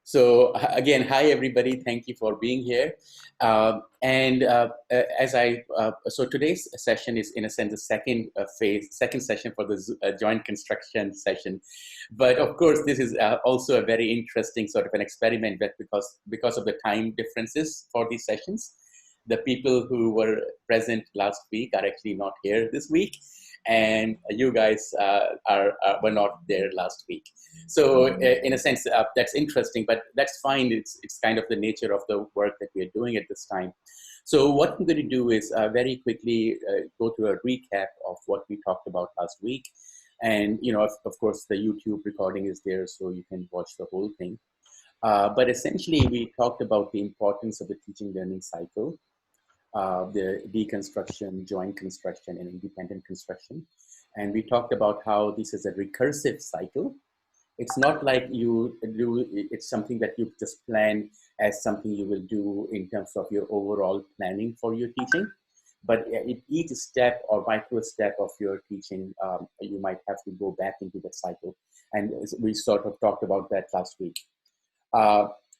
So again, hi everybody. Thank you for being here. So today's session is in a sense the second second session for the joint construction session. But of course, this is also a very interesting sort of an experiment that because of the time differences for these sessions, the people who were present last week are actually not here this week, and you guys were not there last week. So in a sense, that's interesting, but that's fine. It's kind of the nature of the work that we are doing at this time. So what I'm going to do is very quickly go through a recap of what we talked about last week. And, of course, the YouTube recording is there, so you can watch the whole thing. But essentially, we talked about the importance of the teaching learning cycle, the deconstruction, joint construction, and independent construction. And we talked about how this is a recursive cycle. It's not like it's something that you just plan as something you will do in terms of your overall planning for your teaching. But at each step or micro step of your teaching, you might have to go back into the cycle. And we sort of talked about that last week.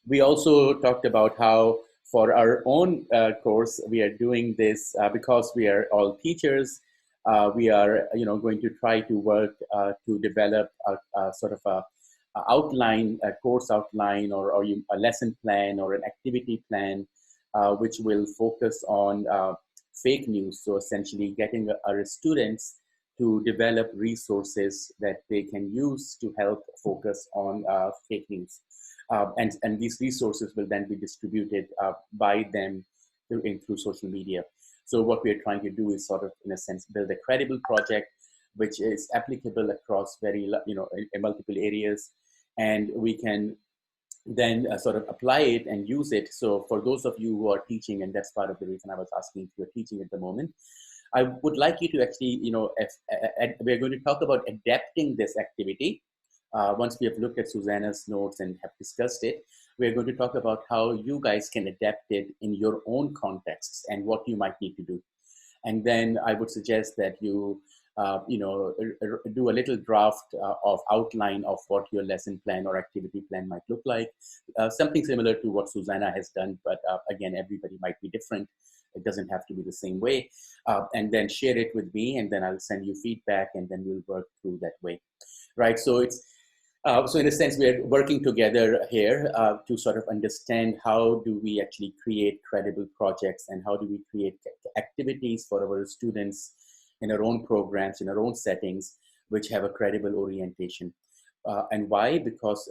We also talked about how for our own course, we are doing this because we are all teachers. We are, going to try to work to develop a sort of a outline, a course outline, or a lesson plan or an activity plan, which will focus on fake news. So essentially, getting our students to develop resources that they can use to help focus on fake news. And these resources will then be distributed by them through social media. So what we're trying to do is sort of, in a sense, build a credible project which is applicable across in multiple areas, and we can then sort of apply it and use it. So for those of you who are teaching, and that's part of the reason I was asking if you're teaching at the moment, I would like you to actually, we're going to talk about adapting this activity. Once we have looked at Susanna's notes and have discussed it, we're going to talk about how you guys can adapt it in your own contexts and what you might need to do. And then I would suggest that you, do a little draft of outline of what your lesson plan or activity plan might look like. Something similar to what Susanna has done, but again, everybody might be different. It doesn't have to be the same way. And then share it with me, and then I'll send you feedback, and then we'll work through that way. Right, so it's so in a sense, we're working together here to sort of understand how do we actually create credible projects and how do we create activities for our students in our own programs, in our own settings, which have a credible orientation. And why? Because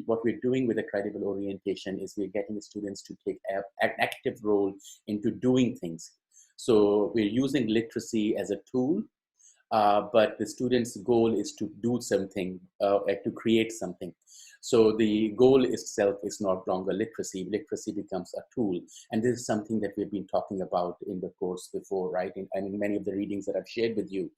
what we're doing with a credible orientation is we're getting the students to take an active role into doing things. So we're using literacy as a tool, but the student's goal is to do something, to create something. So the goal itself is no longer literacy. Literacy becomes a tool. And this is something that we've been talking about in the course before, right? And in many of the readings that I've shared with you,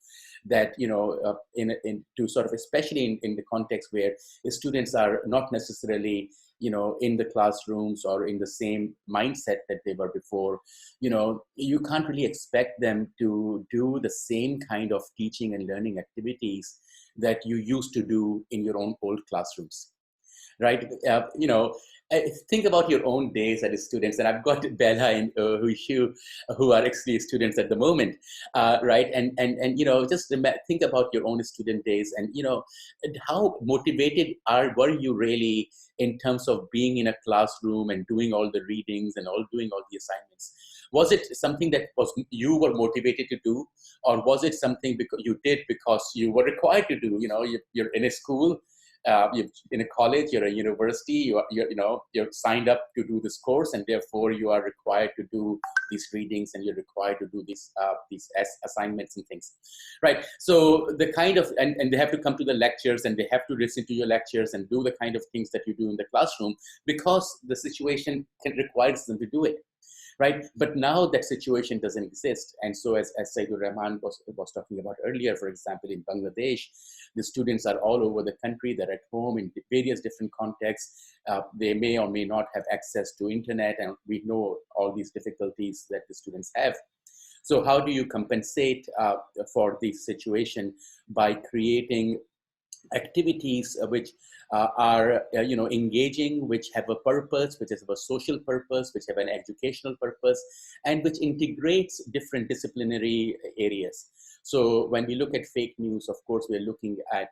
that, to sort of, especially in the context where the students are not necessarily, in the classrooms or in the same mindset that they were before, you can't really expect them to do the same kind of teaching and learning activities that you used to do in your own old classrooms. Right, think about your own days as students, and I've got Bella and Hushu, who are actually students at the moment, right? And just think about your own student days, and how motivated were you really in terms of being in a classroom and doing all the readings and doing all the assignments? Was it something that you were motivated to do, or was it something because you did because you were required to do? You're in a school. You're in a college, you're a university, you're signed up to do this course, and therefore you are required to do these readings, and you're required to do these assignments and things, right? So the kind of, and they have to come to the lectures, and they have to listen to your lectures and do the kind of things that you do in the classroom because the situation requires them to do it. Right, but now that situation doesn't exist, and so as Saidur Rahman was talking about earlier, for example, in Bangladesh, the students are all over the country. They're at home in various different contexts. They may or may not have access to internet, and we know all these difficulties that the students have. So how do you compensate for this situation by creating activities which are engaging, which have a purpose, which have a social purpose, which have an educational purpose, and which integrates different disciplinary areas. So when we look at fake news, of course we're looking at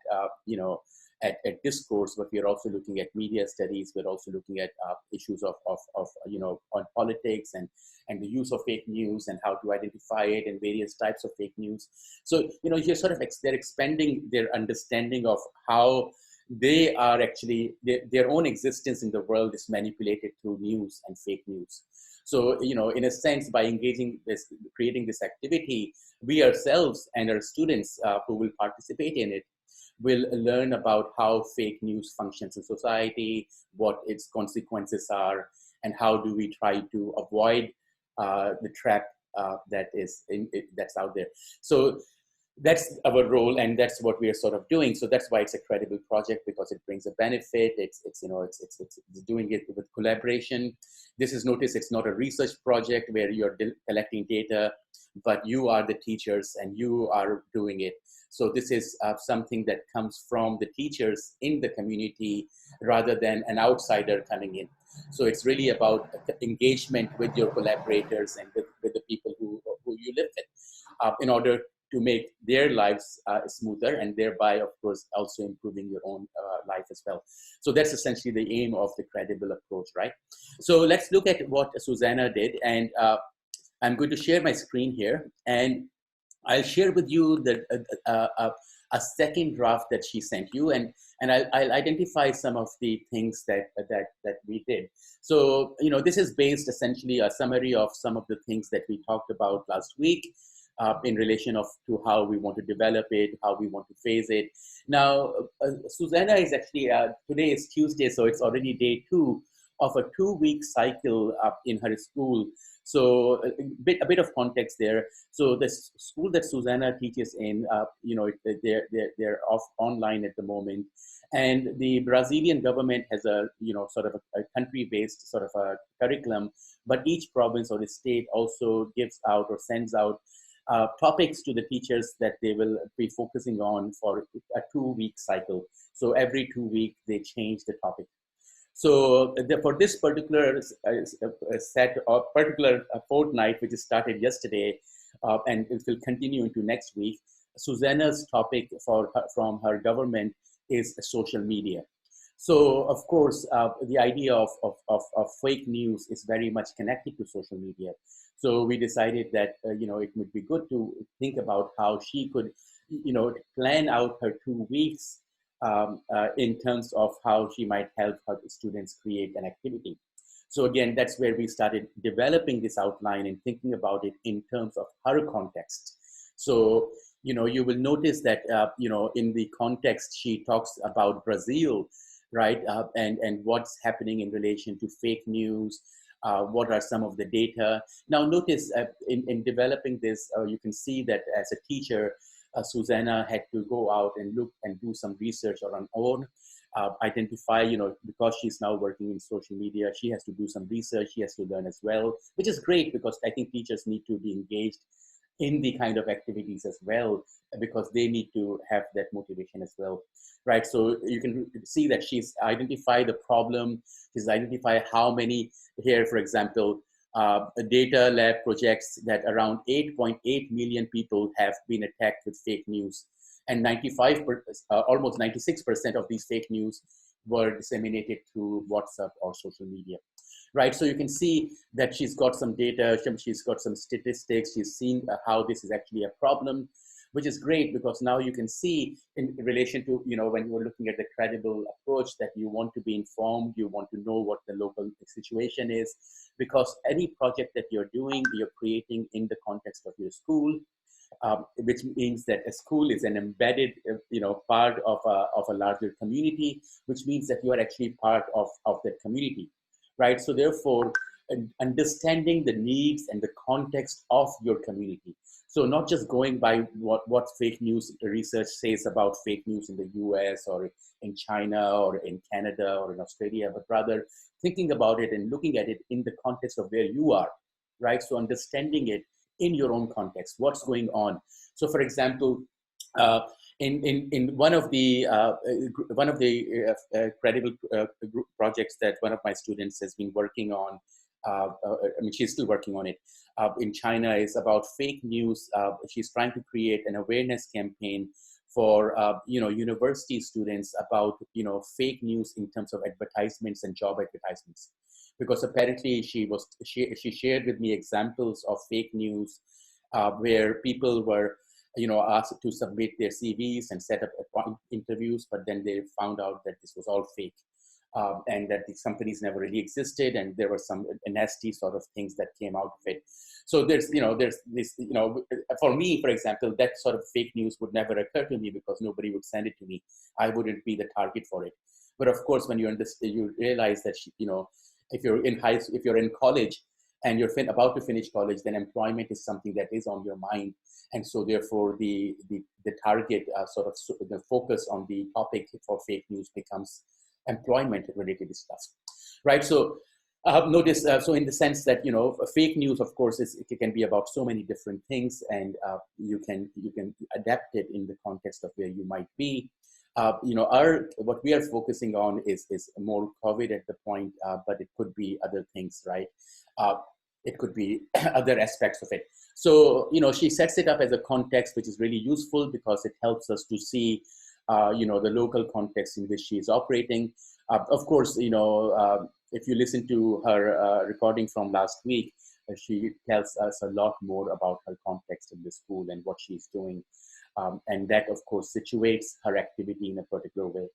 at discourse, but we're also looking at media studies. We're also looking at issues of on politics and the use of fake news and how to identify it and various types of fake news. So, you're sort of, they're expanding their understanding of how they are actually, their own existence in the world is manipulated through news and fake news. So, in a sense, by engaging this, creating this activity, we ourselves and our students who will participate in it will learn about how fake news functions in society, what its consequences are, and how do we try to avoid the trap that's out there. So that's our role, and that's what we are sort of doing. So that's why it's a credible project, because it brings a benefit. It's doing it with collaboration. This is, notice, it's not a research project where you're collecting data, but you are the teachers and you are doing it. So this is something that comes from the teachers in the community rather than an outsider coming in. So it's really about engagement with your collaborators and with the people who you live with in order to make their lives smoother, and thereby, of course, also improving your own life as well. So that's essentially the aim of the credible approach, right? So let's look at what Susanna did, and I'm going to share my screen here, and I'll share with you a second draft that she sent you, and I'll identify some of the things that we did. So, this is based essentially a summary of some of the things that we talked about last week in relation to how we want to develop it, how we want to phase it. Now, Susanna is actually, today is Tuesday, so it's already day 2 of a 2-week cycle in her school. So a bit of context there. So the school that Susanna teaches in, they're off online at the moment, and the Brazilian government has a sort of a country-based sort of a curriculum, but each province or the state also gives out or sends out topics to the teachers that they will be focusing on for a 2-week cycle. So every 2 weeks they change the topic. So for this particular set of particular fortnight, which started yesterday, and it will continue into next week, Susanna's topic from her government is social media. So of course, the idea of fake news is very much connected to social media. So we decided that it would be good to think about how she could plan out her 2 weeks in terms of how she might help her students create an activity. So again, that's where we started developing this outline and thinking about it in terms of her context. So, you will notice that, in the context, she talks about Brazil, right? And what's happening in relation to fake news. What are some of the data? Now, notice in developing this, you can see that as a teacher, Susanna had to go out and look and do some research on her own, identify, because she's now working in social media, she has to do some research, she has to learn as well, which is great, because I think teachers need to be engaged in the kind of activities as well, because they need to have that motivation as well, right? So you can see that she's identified the problem, she's identified how many, here, for example, a data lab projects that around 8.8 million people have been attacked with fake news, and almost 96% of these fake news were disseminated through WhatsApp or social media, right? So you can see that she's got some data, she's got some statistics, she's seen how this is actually a problem, which is great, because now you can see in relation to, when you're looking at the credible approach, that you want to be informed, you want to know what the local situation is, because any project that you're doing, you're creating in the context of your school, which means that a school is an embedded, part of a larger community, which means that you are actually part of that community, right? So therefore, understanding the needs and the context of your community. So not just going by what fake news research says about fake news in the US or in China or in Canada or in Australia, but rather thinking about it and looking at it in the context of where you are, right? So understanding it in your own context, what's going on. So for example, in one of the credible group projects that one of my students has been working on. I mean, she's still working on it. In China, is about fake news. She's trying to create an awareness campaign for university students about fake news in terms of advertisements and job advertisements, because apparently she shared with me examples of fake news where people were asked to submit their CVs and set up interviews, but then they found out that this was all fake. And that these companies never really existed, and there were some nasty sort of things that came out of it. So there's this, for me, for example, that sort of fake news would never occur to me because nobody would send it to me. I wouldn't be the target for it. But of course, when you realize that, if you're in college and you're about to finish college, then employment is something that is on your mind. And so therefore the target the focus on the topic for fake news becomes employment related stuff, right? So notice, so in the sense that fake news, of course, it can be about so many different things, and you can adapt it in the context of where you might be. What we are focusing on is more COVID at the point, but it could be other things, right? It could be other aspects of it. So she sets it up as a context, which is really useful because it helps us to see the local context in which she is operating. Of course, if you listen to her recording from last week, she tells us a lot more about her context in the school and what she's doing. And that, of course, situates her activity in a particular way.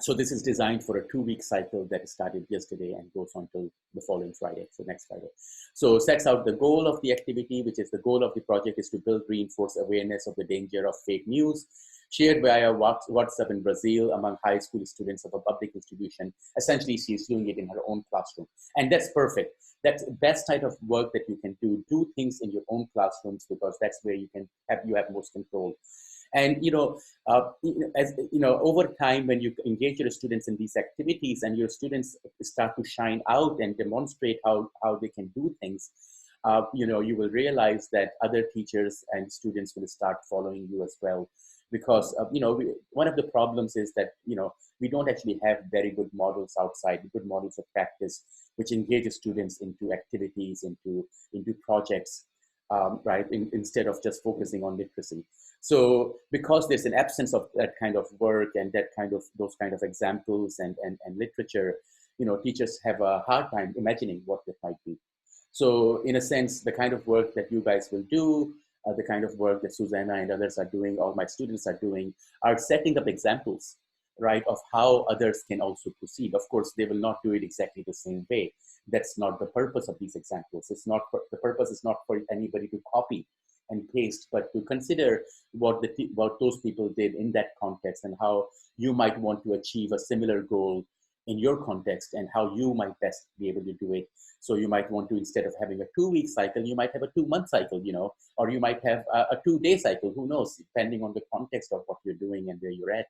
So this is designed for a 2-week cycle that started yesterday and goes on till the following Friday, so next Friday. So sets out the goal of the activity, which is the goal of the project is to build, reinforce awareness of the danger of fake news, shared via WhatsApp in Brazil among high school students of a public institution. Essentially, she's doing it in her own classroom. And that's perfect. That's the best type of work that you can do. Do things in your own classrooms, because that's where you have most control. And over time, when you engage your students in these activities and your students start to shine out and demonstrate how they can do things, you will realize that other teachers and students will start following you as well. Because one of the problems is that we don't actually have very good models outside, good models of practice, which engages students into activities, into projects, right? Instead of just focusing on literacy. So because there's an absence of that kind of work and those kind of examples and literature, teachers have a hard time imagining what that might be. So in a sense, the kind of work that you guys will do, the kind of work that Susanna and others are doing, all my students are doing, are setting up examples, right, of how others can also proceed. Of course, they will not do it exactly the same way. That's not the purpose of these examples. The purpose is not for anybody to copy and paste, but to consider what those people did in that context and how you might want to achieve a similar goal in your context and how you might best be able to do it. So you might want to, instead of having a 2-week cycle, you might have a 2-month cycle, or you might have a 2-day cycle, who knows, depending on the context of what you're doing and where you're at,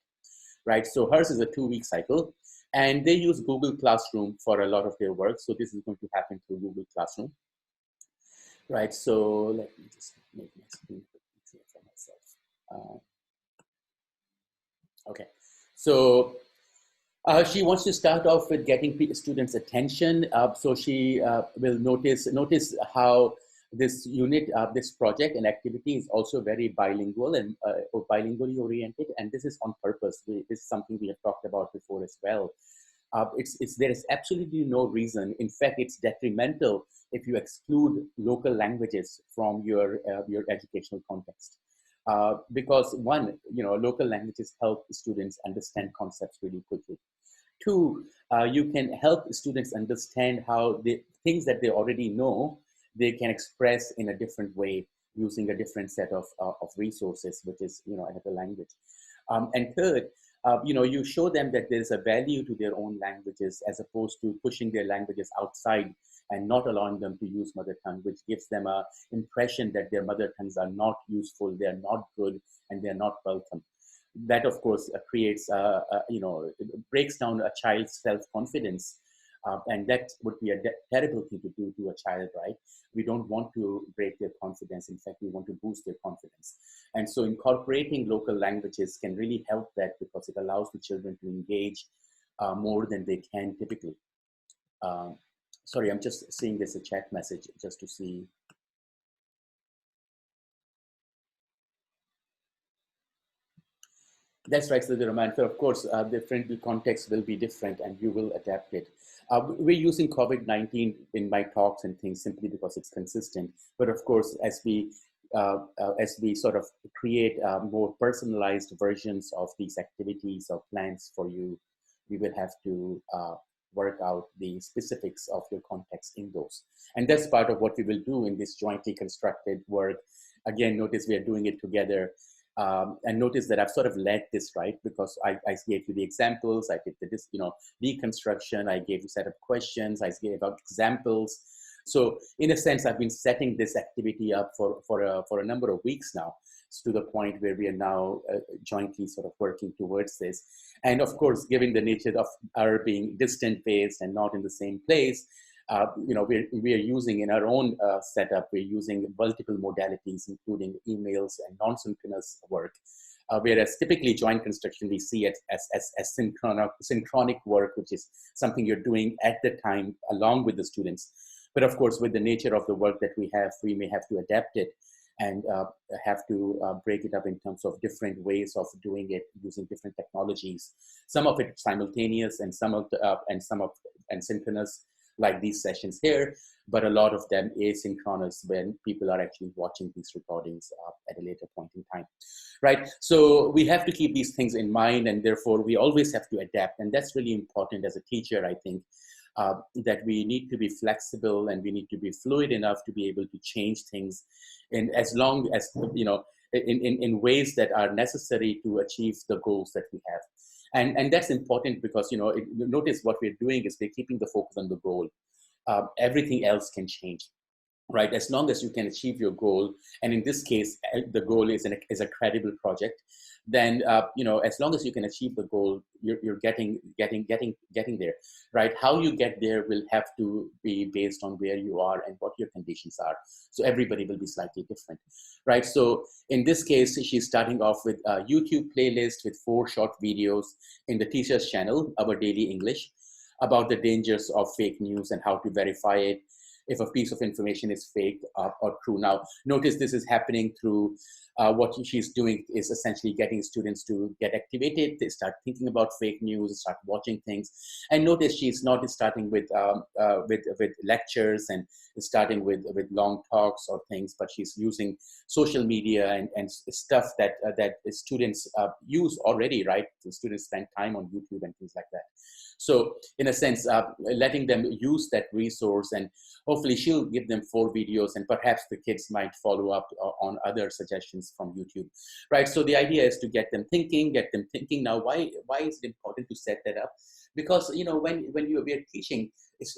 right? So hers is a 2-week cycle, and they use Google Classroom for a lot of their work. So this is going to happen through Google Classroom, right? So let me just make my screen clear for myself. Okay, so she wants to start off with getting students' attention. So she will notice how this unit, this project and activity is also very bilingual and bilingually oriented. And this is on purpose. This is something we have talked about before as well. There is absolutely no reason. In fact, it's detrimental if you exclude local languages from your educational context. Because one, local languages help students understand concepts really quickly. Two, you can help students understand how the things that they already know, they can express in a different way using a different set of resources, which is, another language. And third, you show them that there's a value to their own languages as opposed to pushing their languages outside and not allowing them to use mother tongue, which gives them an impression that their mother tongues are not useful, they're not good, and they're not welcome. That, of course, creates, breaks down a child's self-confidence And that would be a terrible thing to do to a child, right? We don't want to break their confidence. In fact, we want to boost their confidence. And so incorporating local languages can really help that, because it allows the children to engage more than they can typically. Sorry, I'm just seeing this a chat message just to see. That's right, Siddhi Raman. So of course, different contexts will be different and you will adapt it. We're using COVID-19 in my talks and things simply because it's consistent. But of course, as we sort of create more personalized versions of these activities or plans for you, we will have to work out the specifics of your context in those. And that's part of what we will do in this jointly constructed work. Again, notice we are doing it together. And notice that I've sort of led this, right? Because I gave you the examples, I did this, deconstruction, I gave you a set of questions, I gave out examples. So in a sense, I've been setting this activity up for a number of weeks now, to the point where we are now jointly sort of working towards this. And of course, given the nature of our being distant based and not in the same place, we are using in our own setup, we're using multiple modalities, including emails and non-synchronous work. Whereas typically joint construction, we see it as synchronic work, which is something you're doing at the time along with the students. But of course, with the nature of the work that we have, we may have to adapt it and have to break it up in terms of different ways of doing it using different technologies. Some of it simultaneous and some of synchronous, like these sessions here, but a lot of them asynchronous when people are actually watching these recordings at a later point in time, right? So we have to keep these things in mind, and therefore we always have to adapt. And that's really important as a teacher, I think, that we need to be flexible and we need to be fluid enough to be able to change things, and as long as, in ways that are necessary to achieve the goals that we have. And that's important because, notice what we're doing is we're keeping the focus on the goal. Everything else can change, right? As long as you can achieve your goal, and in this case, the goal is a credible project, then, as long as you can achieve the goal, you're getting there, right? How you get there will have to be based on where you are and what your conditions are. So everybody will be slightly different, right? So in this case, she's starting off with a YouTube playlist with 4 short videos in the teacher's channel, Our Daily English, about the dangers of fake news and how to verify it, if a piece of information is fake or true. Now, notice this is happening through what she's doing is essentially getting students to get activated. They start thinking about fake news, start watching things. And notice she's not starting with lectures and starting with long talks or things, but she's using social media and stuff that students use already, right? So students spend time on YouTube and things like that. So in a sense, letting them use that resource, and hopefully she'll give them 4 videos, and perhaps the kids might follow up on other suggestions from YouTube, right? So the idea is to get them thinking. Now, why is it important to set that up? Because, when we're teaching,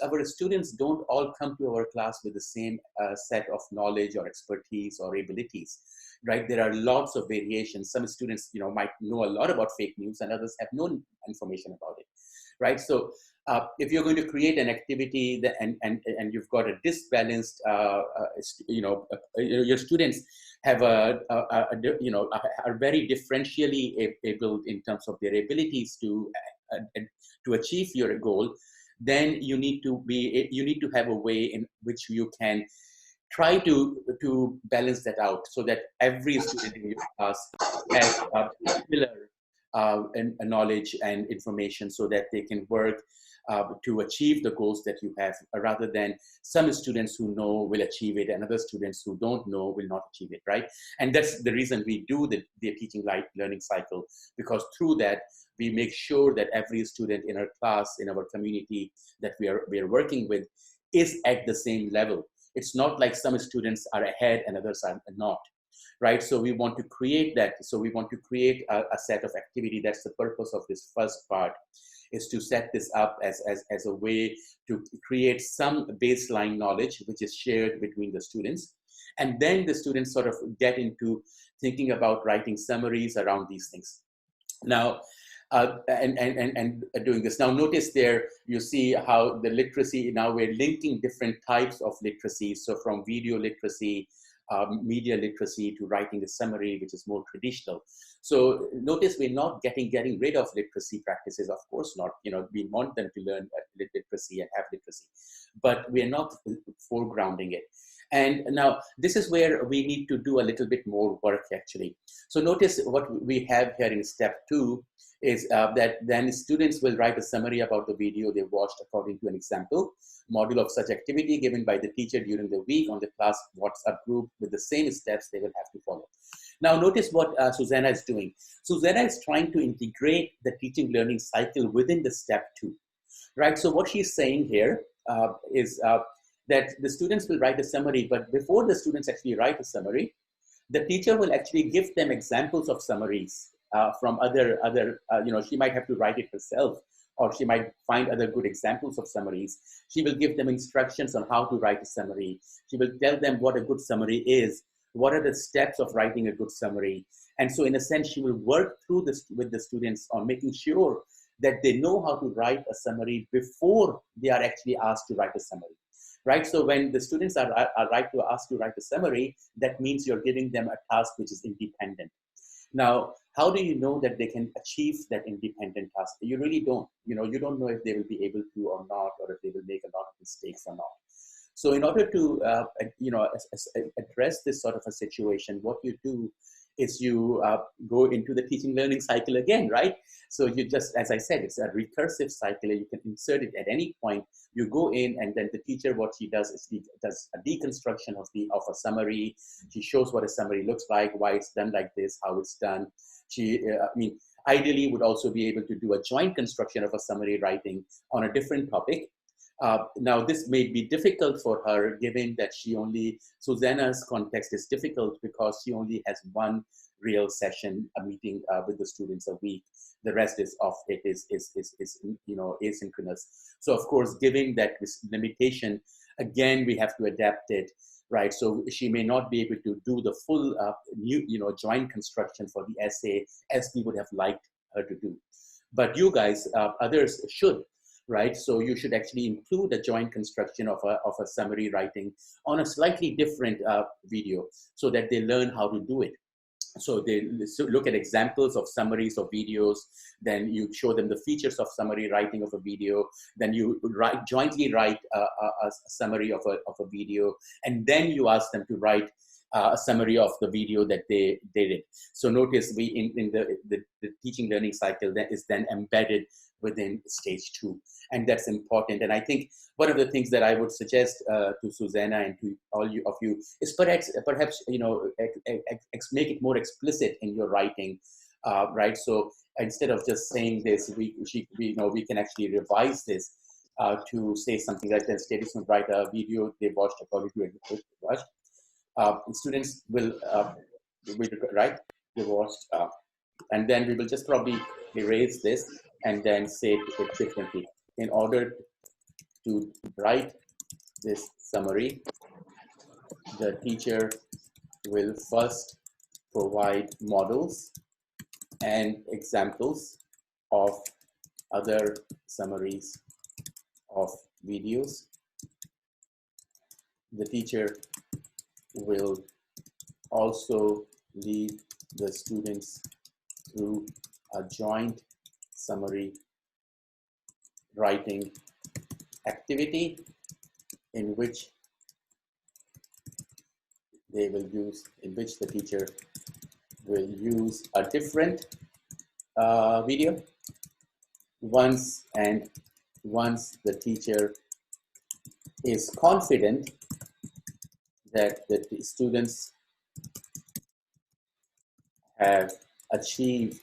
our students don't all come to our class with the same set of knowledge or expertise or abilities, right? There are lots of variations. Some students, might know a lot about fake news, and others have no information about it, right? So if you're going to create an activity and you've got a disbalanced, your students have are very differentially able in terms of their abilities to achieve your goal, then you need to have a way in which you can try to balance that out, so that every student in your class has a particular knowledge and information, so that they can work to achieve the goals that you have, rather than some students who know will achieve it and other students who don't know will not achieve it, right? And that's the reason we do the teaching learning cycle, because through that we make sure that every student in our class, in our community that we are working with, is at the same level. It's not like some students are ahead and others are not, right? So we want to create that. So we want to create a set of activity. That's the purpose of this first part, is to set this up as a way to create some baseline knowledge which is shared between the students. And then the students sort of get into thinking about writing summaries around these things. Now, and doing this. Now notice there, you see how the literacy, now we're linking different types of literacy. So from video literacy, media literacy, to writing a summary, which is more traditional. So notice we're not getting rid of literacy practices, of course not. You know, we want them to learn literacy and have literacy, but we're not foregrounding it. And now this is where we need to do a little bit more work actually. So notice what we have here in step 2 is that then students will write a summary about the video they watched according to an example module of such activity given by the teacher during the week on the class WhatsApp group with the same steps they will have to follow. Now notice what Susanna is doing. Susanna is trying to integrate the teaching learning cycle within the step 2, right? So what she's saying here is that the students will write a summary, but before the students actually write a summary, the teacher will actually give them examples of summaries from other, you know, she might have to write it herself, or she might find other good examples of summaries. She will give them instructions on how to write a summary. She will tell them what a good summary is, what are the steps of writing a good summary. And so in a sense, she will work through this with the students on making sure that they know how to write a summary before they are actually asked to write a summary. Right, so when the students are asked to write a summary, that means you're giving them a task which is independent. Now, how do you know that they can achieve that independent task? You really don't. You know, you don't know if they will be able to or not, or if they will make a lot of mistakes or not. So in order to, you know, address this sort of a situation, what you do is you go into the teaching learning cycle again, right? So you just, as I said, it's a recursive cycle. You can insert it at any point. You go in, and then the teacher, what she does is she does a deconstruction of a summary. She shows what a summary looks like, why it's done like this, how it's done. She, I mean, ideally would also be able to do a joint construction of a summary writing on a different topic. Now, this may be difficult for her, given that Susanna's context is difficult because she only has one real session, a meeting with the students a week. The rest is you know, asynchronous. So of course, given that this limitation, again, we have to adapt it, right? So she may not be able to do the full you know, joint construction for the essay as we would have liked her to do. But you guys, others should. Right, so you should actually include a joint construction of a summary writing on a slightly different video, so that they learn how to do it. So they look at examples of summaries of videos, then you show them the features of summary writing of a video, then you jointly write a summary of a video, and then you ask them to write a summary of the video that they did. So notice we in the teaching learning cycle that is then embedded within stage 2, and that's important. And I think one of the things that I would suggest to Susanna and to all of you is perhaps you know, make it more explicit in your writing, right? So instead of just saying this, we can actually revise this to say something like that. Students will write a video they watched according to a watched. Students will write they watched, and then we will just probably erase this and then say it differently. In order to write this summary, the teacher will first provide models and examples of other summaries of videos. The teacher will also lead the students through a joint summary writing activity in which the teacher will use a different video. Once the teacher is confident that the students have achieved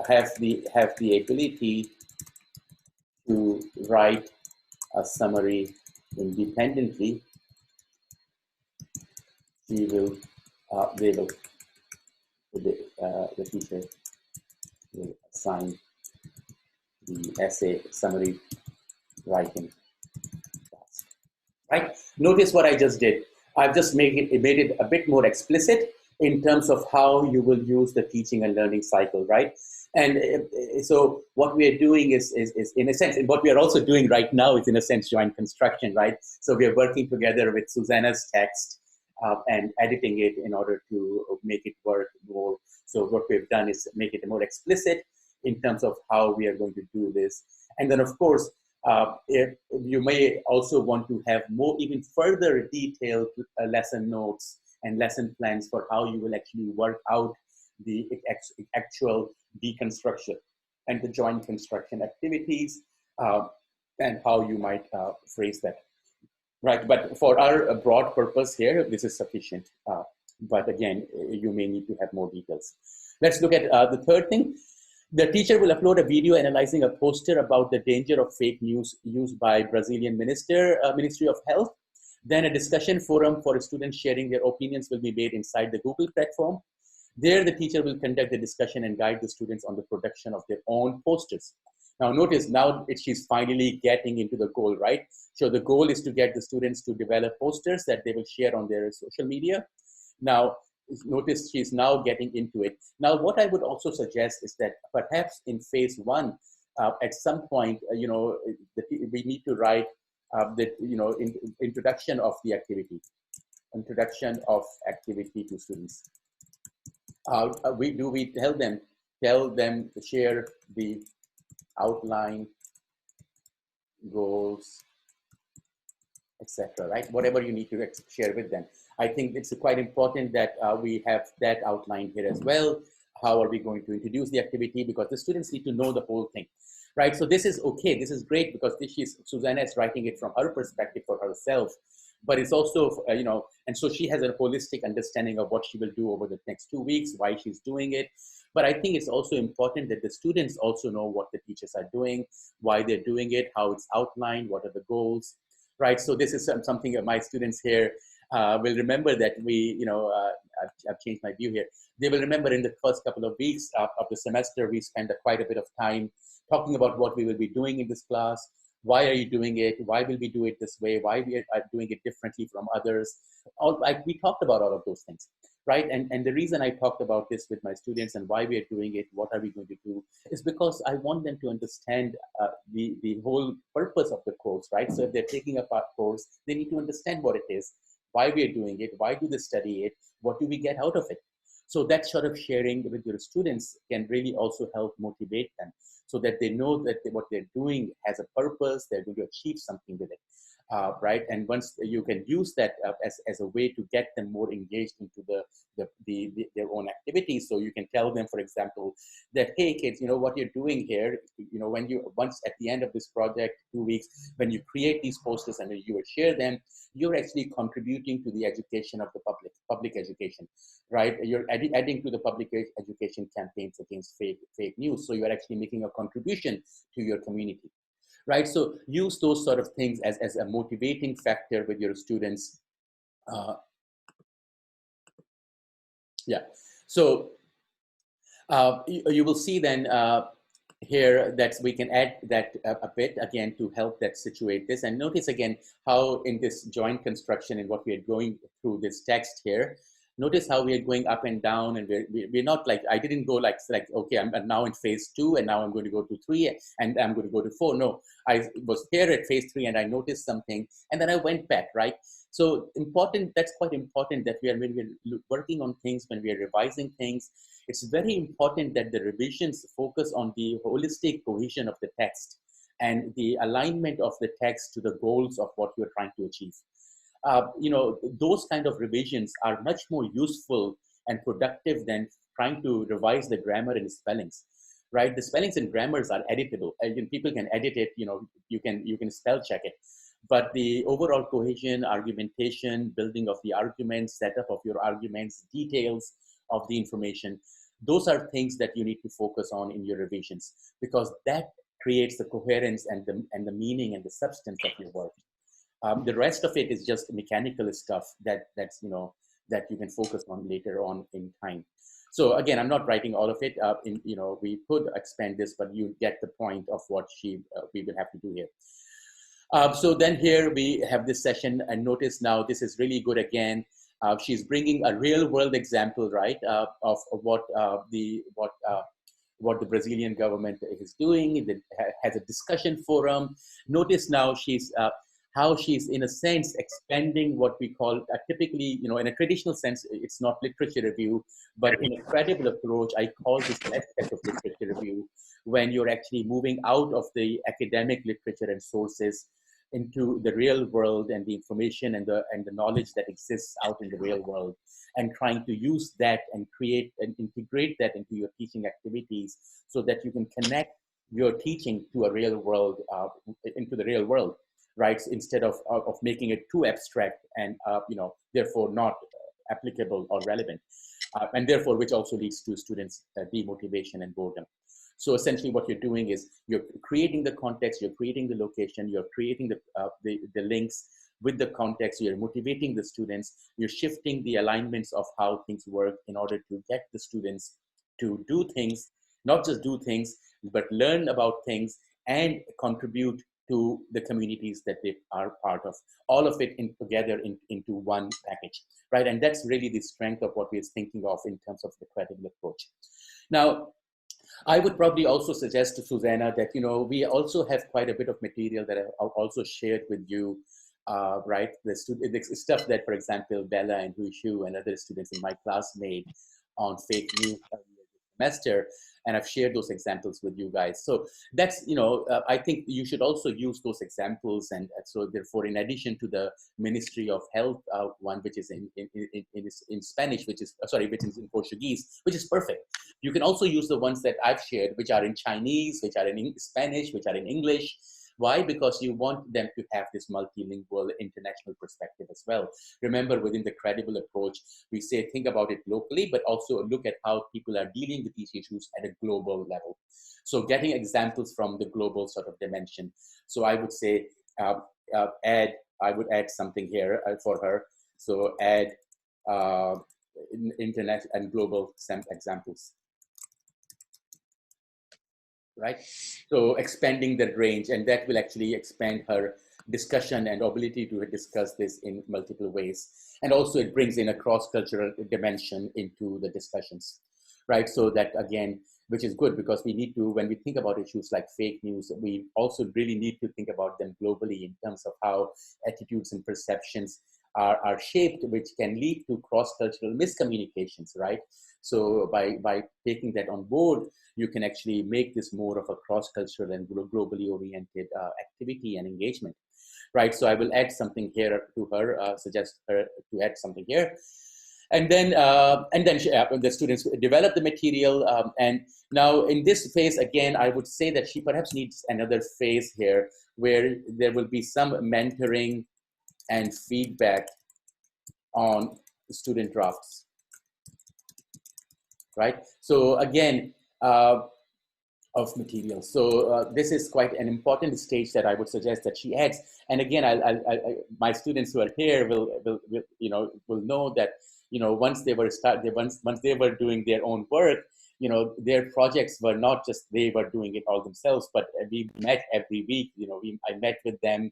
have the ability to write a summary independently, the teacher will assign the essay summary writing task. Right? Notice what I just did. I've just made it a bit more explicit in terms of how you will use the teaching and learning cycle, right? And so what we are doing is in a sense, and what we are also doing right now is in a sense joint construction, right? So we are working together with Susanna's text and editing it in order to make it work more. So what we've done is make it more explicit in terms of how we are going to do this. And then of course, if you may also want to have more, even further detailed lesson notes and lesson plans for how you will actually work out the actual deconstruction and the joint construction activities, and how you might phrase that. Right, but for our broad purpose here, this is sufficient. But again, you may need to have more details. Let's look at the third thing. The teacher will upload a video analyzing a poster about the danger of fake news used by Brazilian Ministry of Health. Then a discussion forum for students sharing their opinions will be made inside the Google platform. There, the teacher will conduct the discussion and guide the students on the production of their own posters. Now notice, now she's finally getting into the goal, right? So the goal is to get the students to develop posters that they will share on their social media. Now, notice she's now getting into it. Now, what I would also suggest is that perhaps in phase one, at some point, we need to write the, introduction of the activity, introduction of activity to students. We tell them to share the outline, goals, etc. Right? Whatever you need to share with them. I think it's quite important that we have that outlined here as well. How are we going to introduce the activity? Because the students need to know the whole thing, right? So this is okay. This is great because Susanna is writing it from her perspective for herself. But it's also, and so she has a holistic understanding of what she will do over the next 2 weeks, why she's doing it. But I think it's also important that the students also know what the teachers are doing, why they're doing it, how it's outlined, what are the goals, right? So this is something that my students here will remember that I've changed my view here. They will remember in the first couple of weeks of the semester, we spent quite a bit of time talking about what we will be doing in this class. Why are you doing it? Why will we do it this way? Why we are doing it differently from others? We talked about all of those things, right? And the reason I talked about this with my students and why we are doing it, what are we going to do, is because I want them to understand the whole purpose of the course, right? So if they're taking a course, they need to understand what it is, why we are doing it, why do they study it, what do we get out of it? So that sort of sharing with your students can really also help motivate them, so that they know that what they're doing has a purpose, they're going to achieve something with it, right? And once you can use that as a way to get them more engaged into their own activities. So you can tell them, for example, that, hey kids, what you're doing here, when once at the end of this project, 2 weeks, when you create these posters and you will share them, you're actually contributing to the education of the public education, right? You're adding to the public education campaigns against fake news. So you're actually making a contribution to your community, right? So use those sort of things as a motivating factor with your students. Yeah, so you will see then here that we can add that a bit again to help that situate this. And notice again how in this joint construction and what we are going through this text here, notice how we are going up and down, and we're not like, I didn't go like okay, I'm now in phase 2 and now I'm going to go to 3 and I'm going to go to 4. No, I was here at phase 3 and I noticed something and then I went back, right? So important, that's quite important that when we're working on things, when we are revising things, it's very important that the revisions focus on the holistic cohesion of the text and the alignment of the text to the goals of what you're trying to achieve. Those kind of revisions are much more useful and productive than trying to revise the grammar and spellings, right? The spellings and grammars are editable. People can edit it, you can spell check it. But the overall cohesion, argumentation, building of the arguments, setup of your arguments, details of the information, those are things that you need to focus on in your revisions, because that creates the coherence and the meaning and the substance of your work. The rest of it is just mechanical stuff that you can focus on later on in time. So again, I'm not writing all of it. We could expand this, but you get the point of what we will have to do here. So then here we have this session, and notice now this is really good again. She's bringing a real world example, right, of what what the Brazilian government is doing. It has a discussion forum. Notice now how she's in a sense expanding what we call typically, in a traditional sense, it's not literature review, but in a credible approach, I call this an aspect of literature review, when you're actually moving out of the academic literature and sources into the real world and the information and the knowledge that exists out in the real world, and trying to use that and create and integrate that into your teaching activities so that you can connect your teaching to a real world, into the real world, right? Instead of making it too abstract and, therefore not applicable or relevant. And therefore, which also leads to students' demotivation and boredom. So essentially what you're doing is you're creating the context, you're creating the location, you're creating the links with the context, you're motivating the students, you're shifting the alignments of how things work in order to get the students to do things, not just do things, but learn about things and contribute to the communities that they are part of. All of it together into one package, right? And that's really the strength of what we're thinking of in terms of the credible approach. Now, I would probably also suggest to Susanna that, we also have quite a bit of material that I've also shared with you, right? The stuff that, for example, Bella and Hui Shu and other students in my class made on fake news semester, and I've shared those examples with you guys. So that's, I think you should also use those examples. And so therefore, in addition to the Ministry of Health one, which is in Spanish, which is in Portuguese, which is perfect. You can also use the ones that I've shared, which are in Chinese, which are in Spanish, which are in English. Why? Because you want them to have this multilingual international perspective as well. Remember, within the credible approach, we say think about it locally, but also look at how people are dealing with these issues at a global level. So getting examples from the global sort of dimension. So I would say I would add something here for her. So add internet and global examples. Right? So expanding that range, and that will actually expand her discussion and ability to discuss this in multiple ways. And also it brings in a cross-cultural dimension into the discussions, right? So that again, which is good, because we need to, when we think about issues like fake news, we also really need to think about them globally in terms of how attitudes and perceptions are shaped, which can lead to cross-cultural miscommunications, right? So by taking that on board, you can actually make this more of a cross-cultural and globally oriented activity and engagement, right? So I will add something here to her, suggest her to add something here. And then the students develop the material. And now in this phase, again, I would say that she perhaps needs another phase here where there will be some mentoring and feedback on student drafts, right? So again, of material. So this is quite an important stage that I would suggest that she adds. And again, my students who are here will know that, once they were doing their own work, their projects were not just they were doing it all themselves, but we met every week. I met with them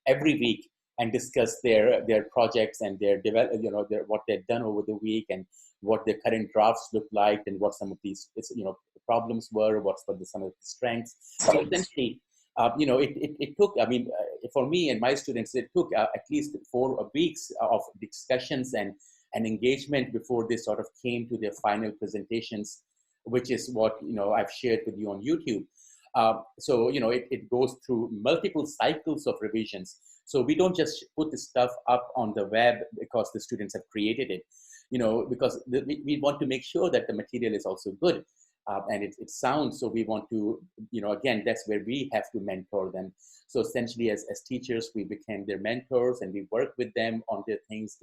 every week and discussed their projects and what they've done over the week, and what their current drafts look like, and what some of these problems were, what were some of the strengths. So essentially, it took, for me and my students, it took at least 4 weeks of discussions and engagement before they sort of came to their final presentations, which is what I've shared with you on YouTube. So it goes through multiple cycles of revisions. So we don't just put the stuff up on the web because the students have created it, because we want to make sure that the material is also good and it sounds. So we want to, again, that's where we have to mentor them. So essentially, as teachers, we became their mentors and we work with them on their things.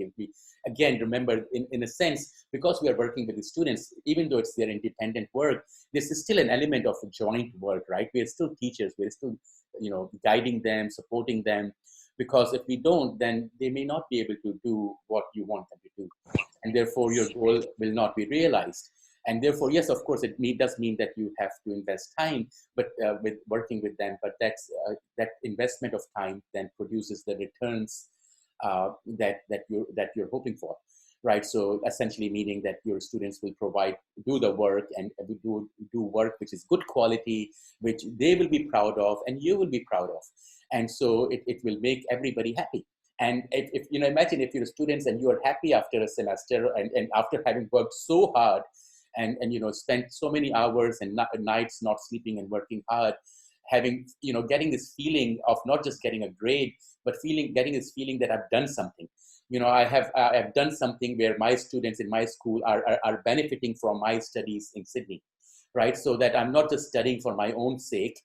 Again, remember, in a sense, because we are working with the students, even though it's their independent work, this is still an element of joint work, right? We are still teachers. We're still, guiding them, supporting them. Because if we don't, then they may not be able to do what you want them to do. And therefore, your goal will not be realized. And therefore, yes, of course, it does mean that you have to invest time, but with working with them. But that investment of time then produces the returns that you're hoping for. right? So essentially meaning that your students will do the work and do work which is good quality, which they will be proud of and you will be proud of. And so it will make everybody happy. And if imagine if you're students and you are happy after a semester and after having worked so hard and spent so many hours and nights not sleeping and working hard, having, getting this feeling of not just getting a grade, but getting this feeling that I've done something. I have done something where my students in my school are benefiting from my studies in Sydney, right? So that I'm not just studying for my own sake,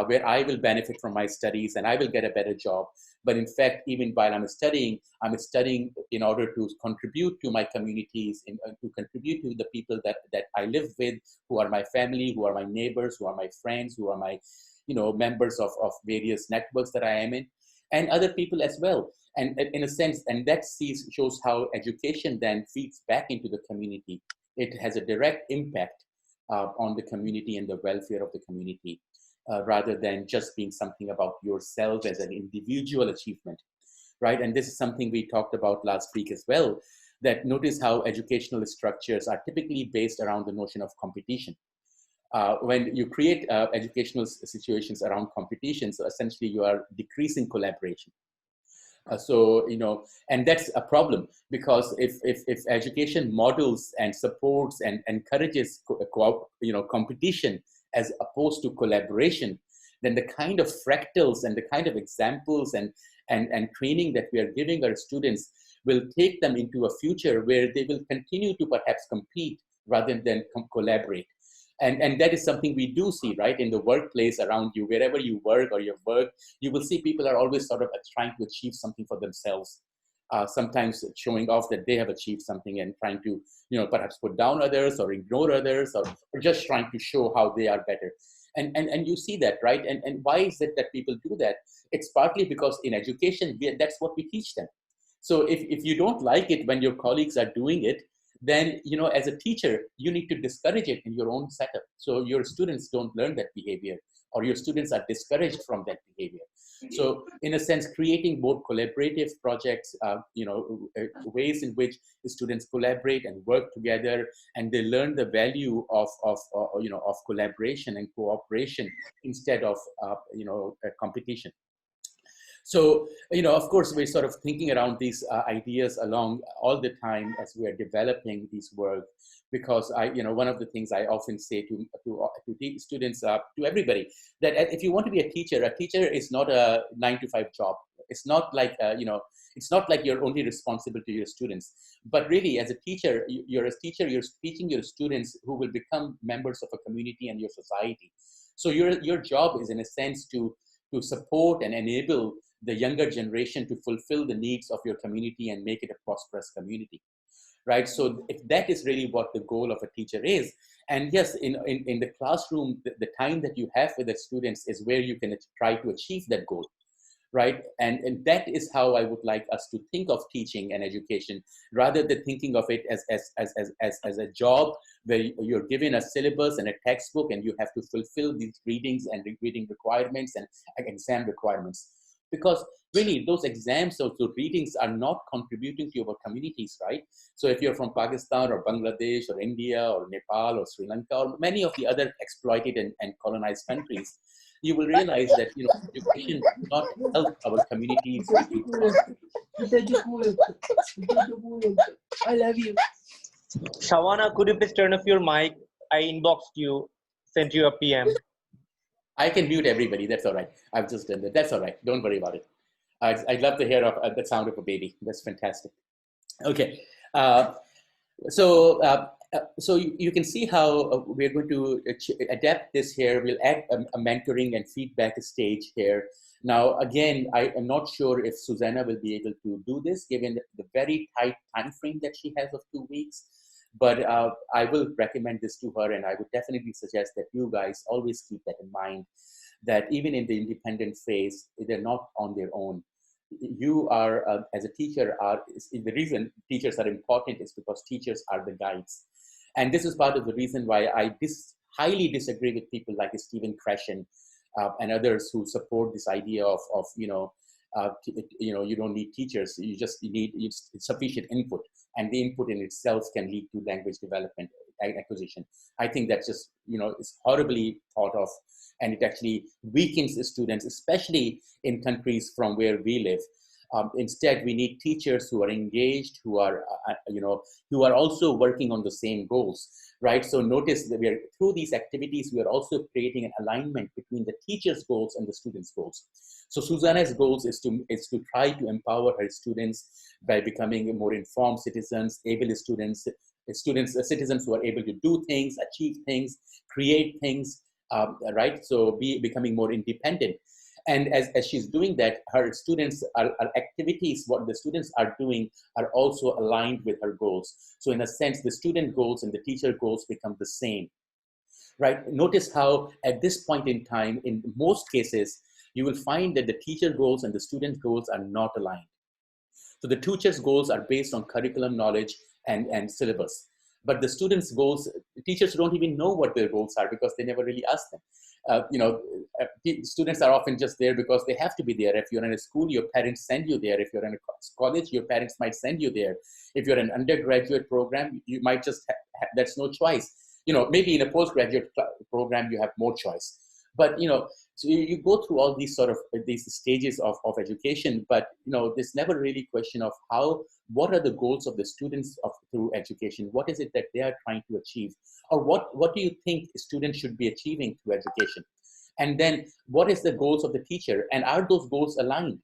where I will benefit from my studies and I will get a better job. But in fact, even while I'm studying in order to contribute to my communities, to contribute to the people that I live with, who are my family, who are my neighbors, who are my friends, who are my, members of various networks that I am in, and other people as well. And in a sense, and that shows how education then feeds back into the community. It has a direct impact on the community and the welfare of the community, rather than just being something about yourself as an individual achievement, right? And this is something we talked about last week as well, that notice how educational structures are typically based around the notion of competition. When you create educational situations around competition, so essentially you are decreasing collaboration. And that's a problem, because if education models and supports and encourages competition as opposed to collaboration, then the kind of fractals and the kind of examples and training that we are giving our students will take them into a future where they will continue to perhaps compete rather than collaborate. And that is something we do see, right, in the workplace around you, wherever you work or your work, you will see people are always sort of trying to achieve something for themselves. Sometimes showing off that they have achieved something and trying to, perhaps put down others or ignore others, or just trying to show how they are better. And you see that, right? And why is it that people do that? It's partly because in education, that's what we teach them. So if you don't like it when your colleagues are doing it, then, as a teacher, you need to discourage it in your own setup. So your students don't learn that behavior, or your students are discouraged from that behavior. So in a sense, creating more collaborative projects, ways in which the students collaborate and work together, and they learn the value of collaboration and cooperation instead of, competition. So, of course, we're sort of thinking around these ideas along all the time as we are developing these work, because one of the things I often say to students, to everybody, that if you want to be a teacher is not a 9-to-5 job. It's not like, it's not like you're only responsible to your students, but really as a teacher, you're teaching your students who will become members of a community and your society. So your job is, in a sense, to support and enable the younger generation to fulfill the needs of your community and make it a prosperous community, right? So if that is really what the goal of a teacher is, and yes, in the classroom, the time that you have with the students is where you can try to achieve that goal, right? And that is how I would like us to think of teaching and education, rather than thinking of it as a job where you're given a syllabus and a textbook and you have to fulfill these readings and reading requirements and exam requirements. Because really, those exams or those readings are not contributing to your communities, right? So if you're from Pakistan or Bangladesh or India or Nepal or Sri Lanka or many of the other exploited and colonized countries, you will realize that education does not help our communities to be prosperous. I love you. Shawana, could you please turn off your mic? I inboxed you, sent you a PM. I can mute everybody. That's all right. I've just done that. That's all right. Don't worry about it. I'd love to hear the sound of a baby. That's fantastic. Okay. So you can see how we're going to adapt this here. We'll add a mentoring and feedback stage here. Now, again, I am not sure if Susanna will be able to do this, given the very tight time frame that she has of 2 weeks. But I will recommend this to her, and I would definitely suggest that you guys always keep that in mind, that even in the independent phase, they're not on their own. You are, as a teacher, the reason teachers are important is because teachers are the guides. And this is part of the reason why I highly disagree with people like Stephen Krashen and others who support this idea of you don't need teachers. You need sufficient input, and the input in itself can lead to language development acquisition. I think that's just, it's horribly thought of, and it actually weakens the students, especially in countries from where we live. Instead, we need teachers who are engaged, who are also working on the same goals, right? So notice that through these activities, we are also creating an alignment between the teacher's goals and the students' goals. So Susanna's goals is to try to empower her students by becoming more informed citizens, able citizens who are able to do things, achieve things, create things, right? So becoming more independent. And as she's doing that, her students are activities, what the students are doing are also aligned with her goals. So in a sense, the student goals and the teacher goals become the same, right? Notice how at this point in time, in most cases, you will find that the teacher goals and the student goals are not aligned. So the teacher's goals are based on curriculum knowledge and syllabus. But the students' goals, teachers don't even know what their goals are because they never really ask them. Students are often just there because they have to be there. If you're in a school, your parents send you there. If you're in a college, your parents might send you there. If you're in an undergraduate program, you might just that's no choice. Maybe in a postgraduate program, you have more choice. But, so you go through all these sort of these stages of education, but, there's never really question of what are the goals of the students through education? What is it that they are trying to achieve? Or what do you think students should be achieving through education? And then what is the goals of the teacher? And are those goals aligned?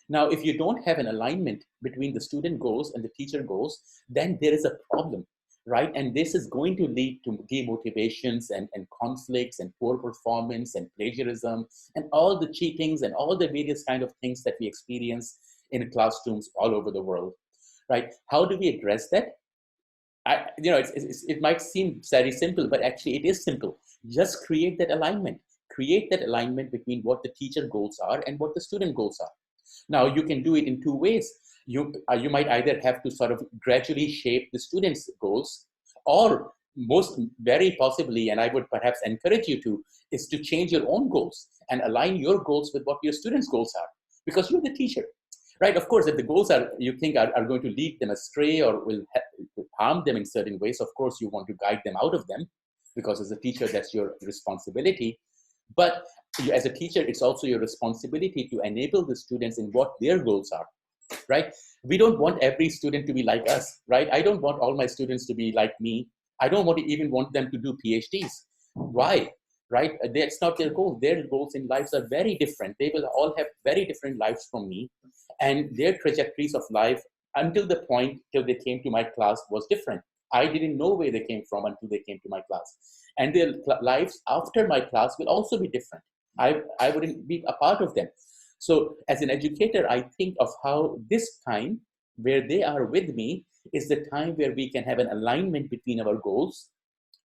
Now, if you don't have an alignment between the student goals and the teacher goals, then there is a problem, right? And this is going to lead to demotivations and conflicts and poor performance and plagiarism and all the cheatings and all the various kind of things that we experience in classrooms all over the world, right? How do we address that? It might seem very simple, but actually it is simple. Just create that alignment. Create that alignment between what the teacher goals are and what the student goals are. Now, you can do it in two ways. You might either have to sort of gradually shape the students' goals, or most very possibly, and I would perhaps encourage you to, is to change your own goals and align your goals with what your students' goals are, because you're the teacher, right? Of course, if the goals you think are going to lead them astray or will harm them in certain ways, of course, you want to guide them out of them, because as a teacher, that's your responsibility. But as a teacher, it's also your responsibility to enable the students in what their goals are, right? We don't want every student to be like us, right? I don't want all my students to be like me. I don't even want them to do PhDs. Why? Right? That's not their goal. Their goals in lives are very different. They will all have very different lives from me. And their trajectories of life until the point till they came to my class was different. I didn't know where they came from until they came to my class. And their lives after my class will also be different. I wouldn't be a part of them. So as an educator, I think of how this time where they are with me is the time where we can have an alignment between our goals,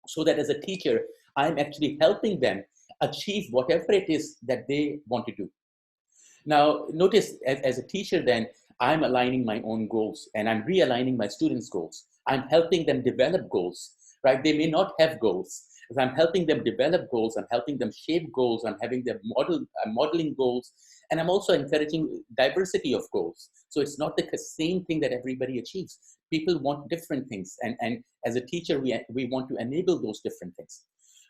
so that as a teacher, I'm actually helping them achieve whatever it is that they want to do. Now, notice as a teacher, then I'm aligning my own goals and I'm realigning my students' goals. I'm helping them develop goals, right? They may not have goals. As I'm helping them develop goals, I'm helping them shape goals, I'm having them modeling goals, and I'm also encouraging diversity of goals. So it's not the same thing that everybody achieves. People want different things. And as a teacher, we want to enable those different things,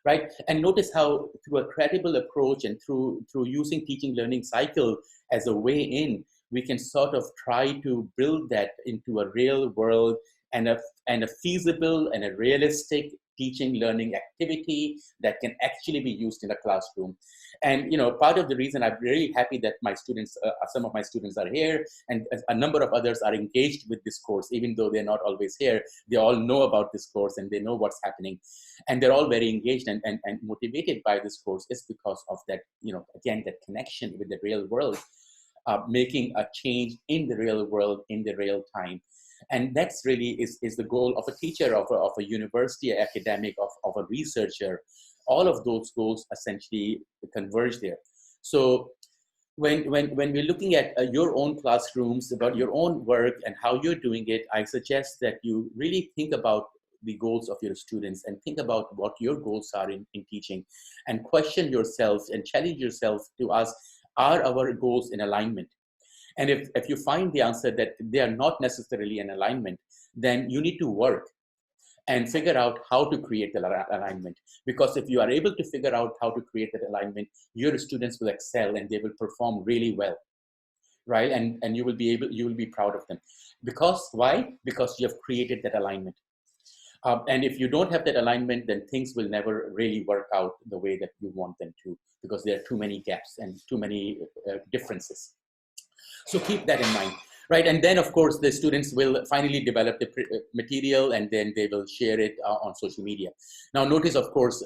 right? And notice how through a credible approach and through using teaching learning cycle as a way in, we can sort of try to build that into a real world and a feasible and a realistic teaching learning activity that can actually be used in a classroom. And part of the reason I'm really happy that my students, some of my students are here, and a number of others are engaged with this course, even though they're not always here. They all know about this course and they know what's happening, and they're all very engaged and motivated by this course, is because of that, again, that connection with the real world, making a change in the real world in the real time. And that's really is the goal of a teacher, of a university academic, of a researcher. All of those goals essentially converge there. So when we're looking at your own classrooms, about your own work and how you're doing it, I suggest that you really think about the goals of your students and think about what your goals are in teaching, and question yourself and challenge yourself to ask, are our goals in alignment? And if you find the answer that they are not necessarily in alignment, then you need to work and figure out how to create the alignment. Because if you are able to figure out how to create that alignment, your students will excel and they will perform really well, right? And you will be proud of them. Because why? Because you have created that alignment. And if you don't have that alignment, then things will never really work out the way that you want them to, because there are too many gaps and too many differences. So keep that in mind, right? And then, of course, the students will finally develop the material, and then they will share it on social media. Now, notice, of course,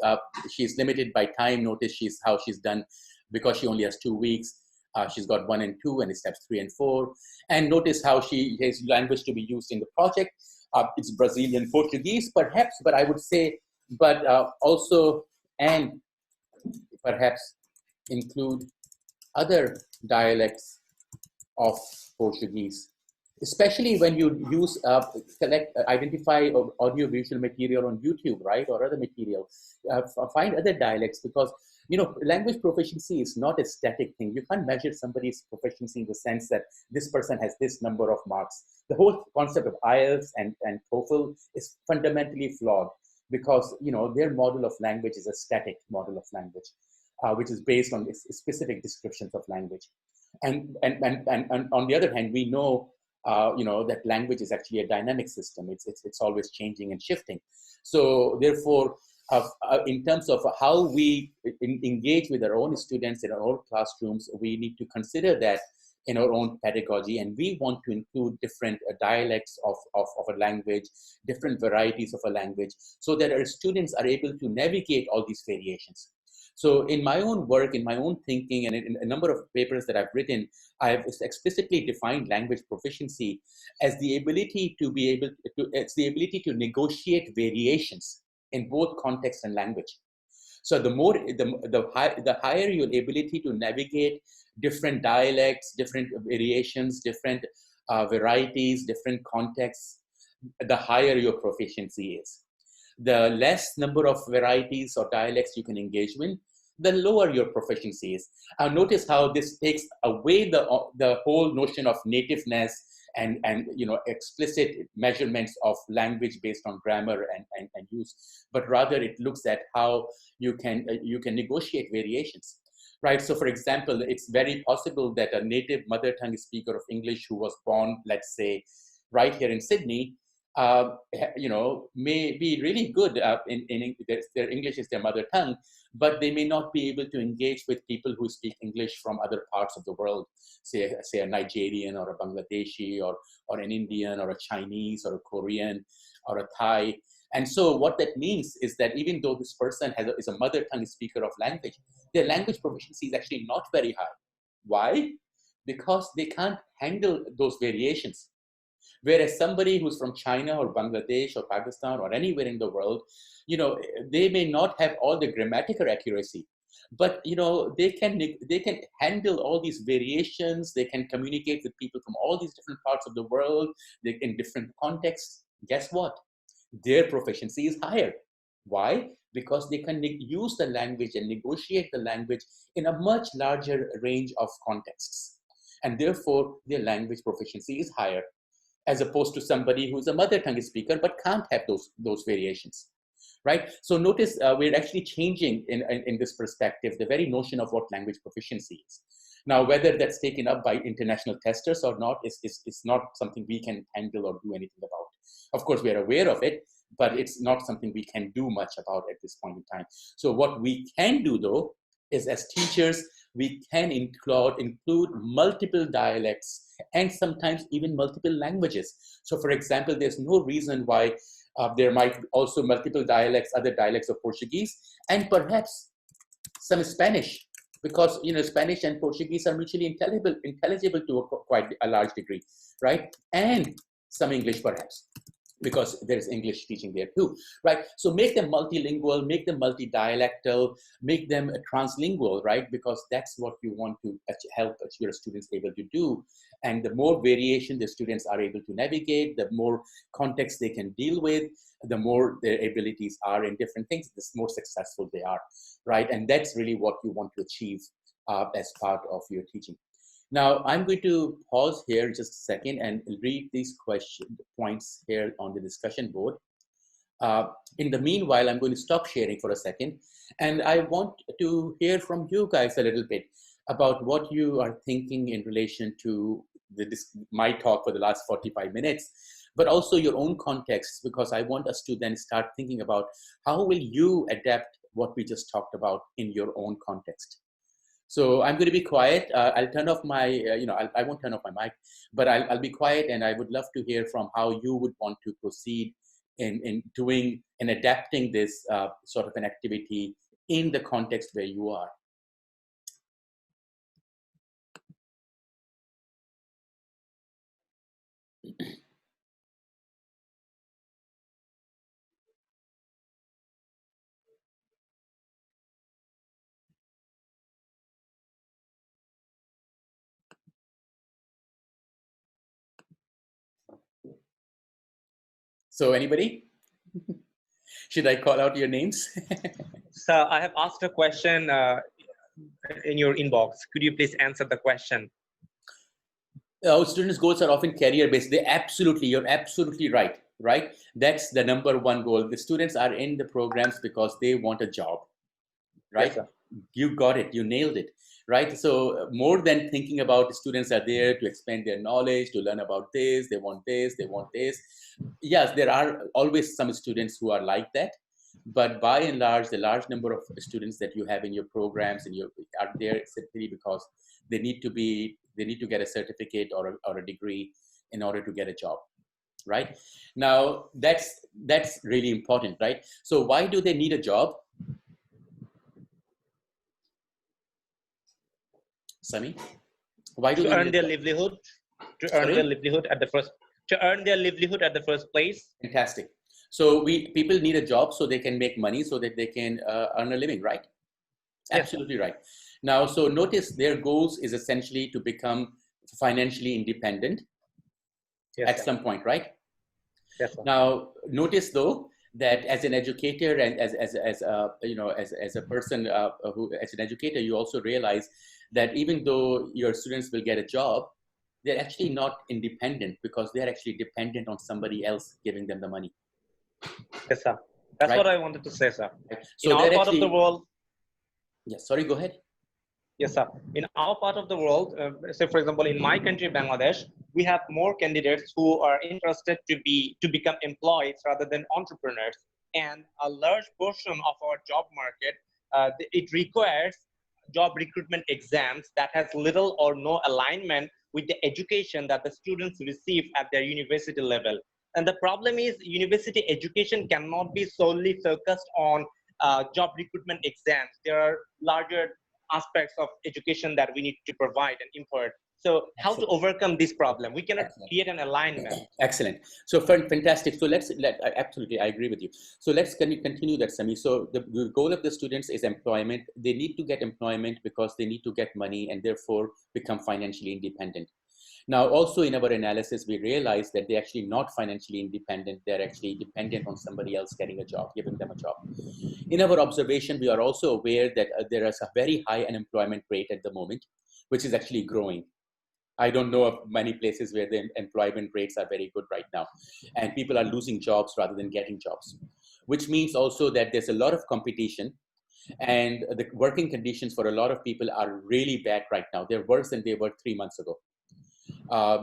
she's limited by time. Notice how she's done, because she only has 2 weeks. She's got 1 and 2, and it's steps 3 and 4. And notice how she has language to be used in the project. It's Brazilian Portuguese, perhaps, but I would say, but also, and perhaps include other dialects of Portuguese, especially when you use identify audio-visual material on YouTube, right, or other material. Find other dialects, because language proficiency is not a static thing. You can't measure somebody's proficiency in the sense that this person has this number of marks. The whole concept of IELTS and TOEFL is fundamentally flawed, because their model of language is a static model of language, which is based on specific descriptions of language. And on the other hand, we know that language is actually a dynamic system. It's always changing and shifting. So therefore, in terms of how we engage with our own students in our own classrooms, we need to consider that in our own pedagogy, and we want to include different dialects of a language, different varieties of a language, so that our students are able to navigate all these variations. So in my own work, in my own thinking, and in a number of papers that I've written, I've explicitly defined language proficiency as the ability to negotiate variations in both context and language. So the higher your ability to navigate different dialects, different variations, different varieties, different contexts, the higher your proficiency is. The less number of varieties or dialects you can engage with, the lower your proficiency is. Notice how this takes away the whole notion of nativeness and explicit measurements of language based on grammar and use, but rather it looks at how you can negotiate variations, right? So for example, it's very possible that a native mother tongue speaker of English who was born, let's say, right here in Sydney, may be really good in their English is their mother tongue, but they may not be able to engage with people who speak English from other parts of the world, say a Nigerian or a Bangladeshi or an Indian or a Chinese or a Korean or a Thai. And so what that means is that even though this person is a mother tongue speaker of language, their language proficiency is actually not very high. Why? Because they can't handle those variations. Whereas somebody who's from China or Bangladesh or Pakistan or anywhere in the world, they may not have all the grammatical accuracy, but they can handle all these variations. They can communicate with people from all these different parts of the world, in different contexts. Guess what? Their proficiency is higher. Why? Because they can use the language and negotiate the language in a much larger range of contexts, and therefore their language proficiency is higher, as opposed to somebody who's a mother tongue speaker but can't have those variations, right? So notice we're actually changing in this perspective the very notion of what language proficiency is. Now, whether that's taken up by international testers or not is not something we can handle or do anything about. Of course, we are aware of it, but it's not something we can do much about at this point in time. So what we can do, though, is as teachers, we can include multiple dialects and sometimes even multiple languages. So for example, there's no reason why there might also multiple dialects, other dialects of Portuguese, and perhaps some Spanish, because Spanish and Portuguese are mutually intelligible to quite a large degree, right? And some English perhaps, because there's English teaching there too, right? So make them multilingual, make them multi-dialectal, make them translingual, right? Because that's what you want to help your students able to do. And the more variation the students are able to navigate, the more context they can deal with, the more their abilities are in different things, the more successful they are, right? And that's really what you want to achieve as part of your teaching. Now, I'm going to pause here just a second and read these points here on the discussion board. In the meanwhile, I'm going to stop sharing for a second, and I want to hear from you guys a little bit about what you are thinking in relation to my talk for the last 45 minutes, but also your own context, because I want us to then start thinking about how will you adapt what we just talked about in your own context. So I'm going to be quiet. I'll turn off my, I won't turn off my mic, but I'll be quiet, and I would love to hear from how you would want to proceed in doing and adapting this sort of an activity in the context where you are. So anybody? Should I call out your names? So I have asked a question in your inbox. Could you please answer the question? Our students' goals are often career-based. You're absolutely right? That's the number one goal. The students are in the programs because they want a job, right? Yes, you got it, you nailed it, right? So more than thinking about students are there to expand their knowledge, to learn about this, they want this, they want this. Yes, there are always some students who are like that, but by and large, the large number of students that you have in your programs and are there simply because they need to get a certificate or a degree in order to get a job, right? Now that's really important, right? So why do they need a job? Sami, why do to they earn need their a job? livelihood, to earn Sorry? their livelihood at the first place. Fantastic. So people need a job so they can make money, so that they can earn a living, right? Yes, Absolutely right. Now, so notice their goals is essentially to become financially independent at some point, right? Yes, sir. Now, notice though that as an educator and as a person who as an educator, you also realize that even though your students will get a job, they're actually not independent because they're actually dependent on somebody else giving them the money. Yes, sir. That's right? what I wanted to say, sir. Right. In So our they're part of the actually, world, yes, sorry, go ahead. yes, sir. In our part of the world, say for example, in my country, Bangladesh, we have more candidates who are interested to become employees rather than entrepreneurs, and a large portion of our job market it requires job recruitment exams that has little or no alignment with the education that the students receive at their university level. And the problem is university education cannot be solely focused on job recruitment exams. There are larger aspects of education that we need to provide and impart. So how to overcome this problem? We cannot create an alignment. Excellent. So fantastic. So absolutely, I agree with you. So let's continue that, Sami. So the goal of the students is employment. They need to get employment because they need to get money and therefore become financially independent. Now, also in our analysis, we realized that they're actually not financially independent. They're actually dependent on somebody else getting a job, giving them a job. In our observation, we are also aware that there is a very high unemployment rate at the moment, which is actually growing. I don't know of many places where the employment rates are very good right now, and people are losing jobs rather than getting jobs, which means also that there's a lot of competition, and the working conditions for a lot of people are really bad right now. They're worse than they were 3 months ago.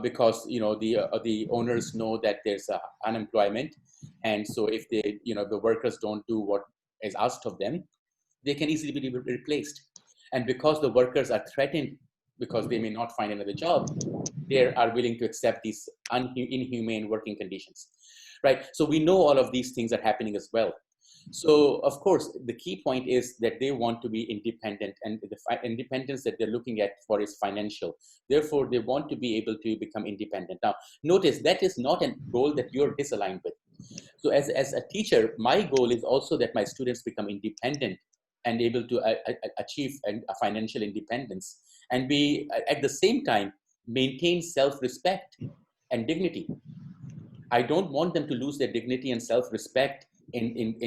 Because the owners know that there's unemployment, and so if the workers don't do what is asked of them, they can easily be replaced. And because the workers are threatened because they may not find another job, they are willing to accept these inhumane working conditions, right? So we know all of these things are happening as well. So of course, the key point is that they want to be independent, and the independence that they're looking at for is financial. Therefore, they want to be able to become independent. Now, notice that is not a goal that you're disaligned with. So as a teacher, my goal is also that my students become independent and able to achieve a financial independence, and be at the same time maintain self-respect and dignity. I don't want them to lose their dignity and self-respect in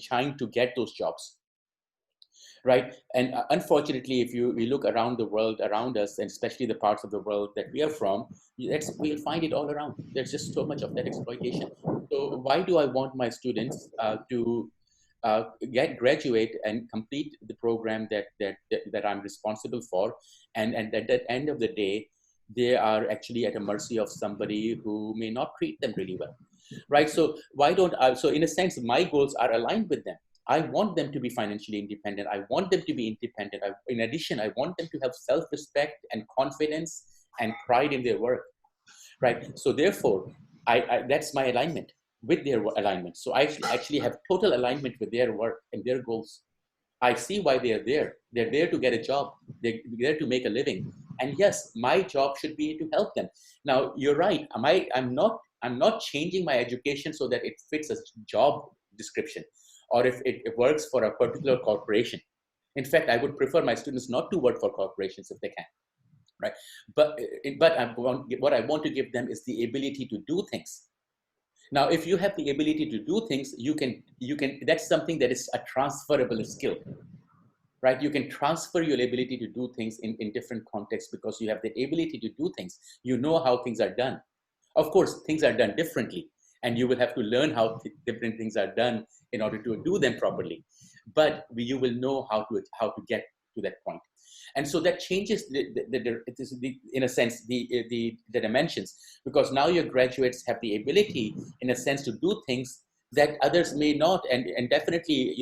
trying to get those jobs. right? And unfortunately, if we look around the world around us, and especially the parts of the world that we are from, we'll find it all around. There's just so much of that exploitation. So why do I want my students to graduate and complete the program that I'm responsible for, and at the end of the day, they are actually at the mercy of somebody who may not treat them really well, right? So why don't I? So in a sense, my goals are aligned with them. I want them to be financially independent. I want them to be independent. In addition, I want them to have self-respect and confidence and pride in their work, right? So therefore, that's my alignment with their alignment. So I actually have total alignment with their work and their goals. I see why they are there. They're there to get a job. They're there to make a living. And yes, my job should be to help them. Now, you're right. I'm not changing my education so that it fits a job description, or if it works for a particular corporation. In fact, I would prefer my students not to work for corporations if they can, right? But what I want to give them is the ability to do things. Now, if you have the ability to do things, you can, that's something that is a transferable skill, right? You can transfer your ability to do things in different contexts because you have the ability to do things. You know how things are done. Of course, things are done differently, and you will have to learn how different things are done in order to do them properly. But you will know how to get to that point. And so that changes in a sense, the dimensions, because now your graduates have the ability, in a sense, to do things that others may not, and definitely,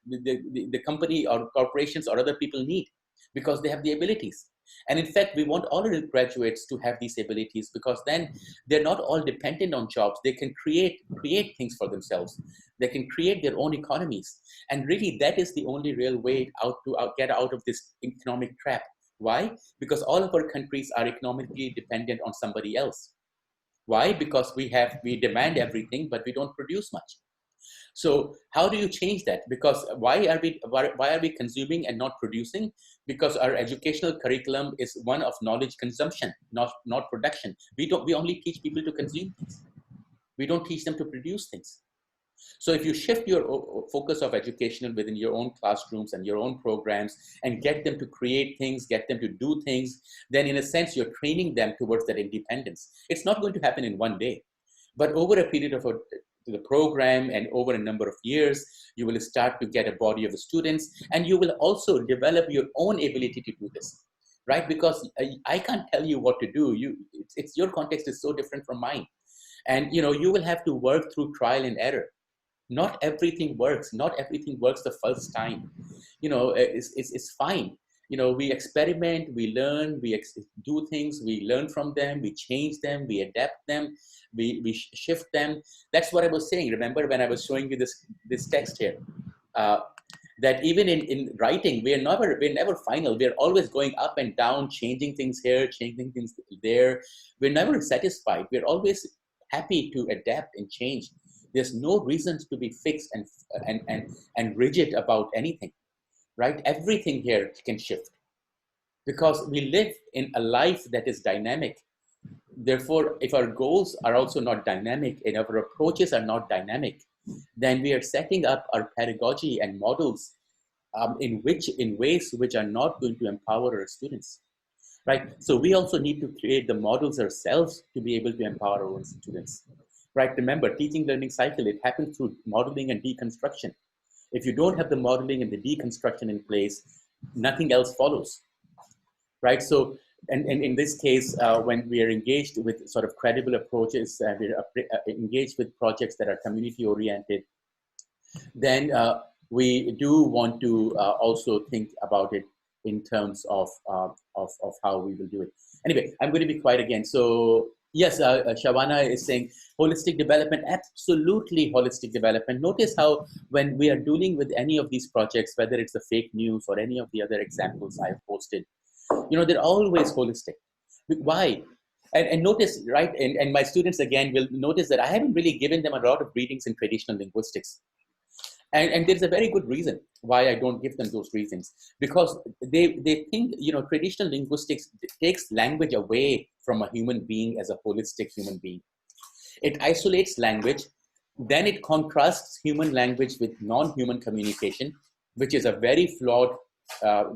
the company or corporations or other people need, because they have the abilities. And in fact, we want all of the graduates to have these abilities, because then they're not all dependent on jobs. They can create things for themselves. They can create their own economies. And really, that is the only real way get out of this economic trap. Why? Because all of our countries are economically dependent on somebody else. Why? Because we demand everything, but we don't produce much. So how do you change that? Because why are we consuming and not producing? Because our educational curriculum is one of knowledge consumption, not production. We only teach people to consume things. We don't teach them to produce things. So if you shift your focus of educational within your own classrooms and your own programs, and get them to create things, get them to do things, then in a sense, you're training them towards that independence. It's not going to happen in one day, but over a period of the program and over a number of years, you will start to get a body of students, and you will also develop your own ability to do this, right? Because I can't tell you what to do. It's your context is so different from mine. And you will have to work through trial and error. Not everything works. Not everything works the first time. It's fine. We experiment, we learn, we do things, we learn from them, we change them, we adapt them, we shift them. That's what I was saying. Remember when I was showing you this text here, that even in writing, we're never final. We're always going up and down, changing things here, changing things there. We're never satisfied. We're always happy to adapt and change. There's no reasons to be fixed and rigid about anything, right? Everything here can shift, because we live in a life that is dynamic. Therefore, if our goals are also not dynamic and our approaches are not dynamic, then we are setting up our pedagogy and models in ways which are not going to empower our students, right? So we also need to create the models ourselves to be able to empower our own students, right? Remember, teaching learning cycle, it happens through modeling and deconstruction. If you don't have the modeling and the deconstruction in place, nothing else follows, right? So, and in this case, when we are engaged with sort of credible approaches, we're engaged with projects that are community oriented, then we do want to also think about it in terms of how we will do it. Anyway, I'm going to be quiet again. So yes, Shavana is saying holistic development, absolutely holistic development. Notice how when we are dealing with any of these projects, whether it's the fake news or any of the other examples I've posted, they're always holistic. Why? And notice, right, and my students again will notice that I haven't really given them a lot of readings in traditional linguistics. And there's a very good reason why I don't give them those reasons, because they think, traditional linguistics takes language away from a human being as a holistic human being. It isolates language, then it contrasts human language with non-human communication, which is a very flawed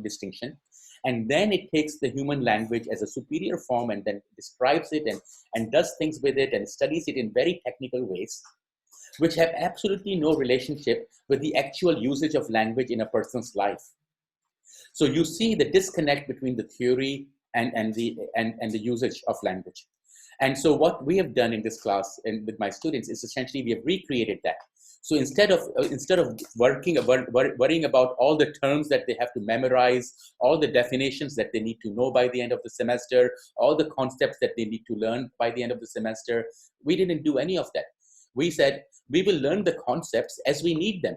distinction. And then it takes the human language as a superior form and then describes it and does things with it and studies it in very technical ways, which have absolutely no relationship with the actual usage of language in a person's life. So you see the disconnect between the theory and the usage of language. And so what we have done in this class and with my students is essentially we have recreated that. So instead of worrying about all the terms that they have to memorize, all the definitions that they need to know by the end of the semester, all the concepts that they need to learn by the end of the semester, we didn't do any of that. We said we will learn the concepts as we need them.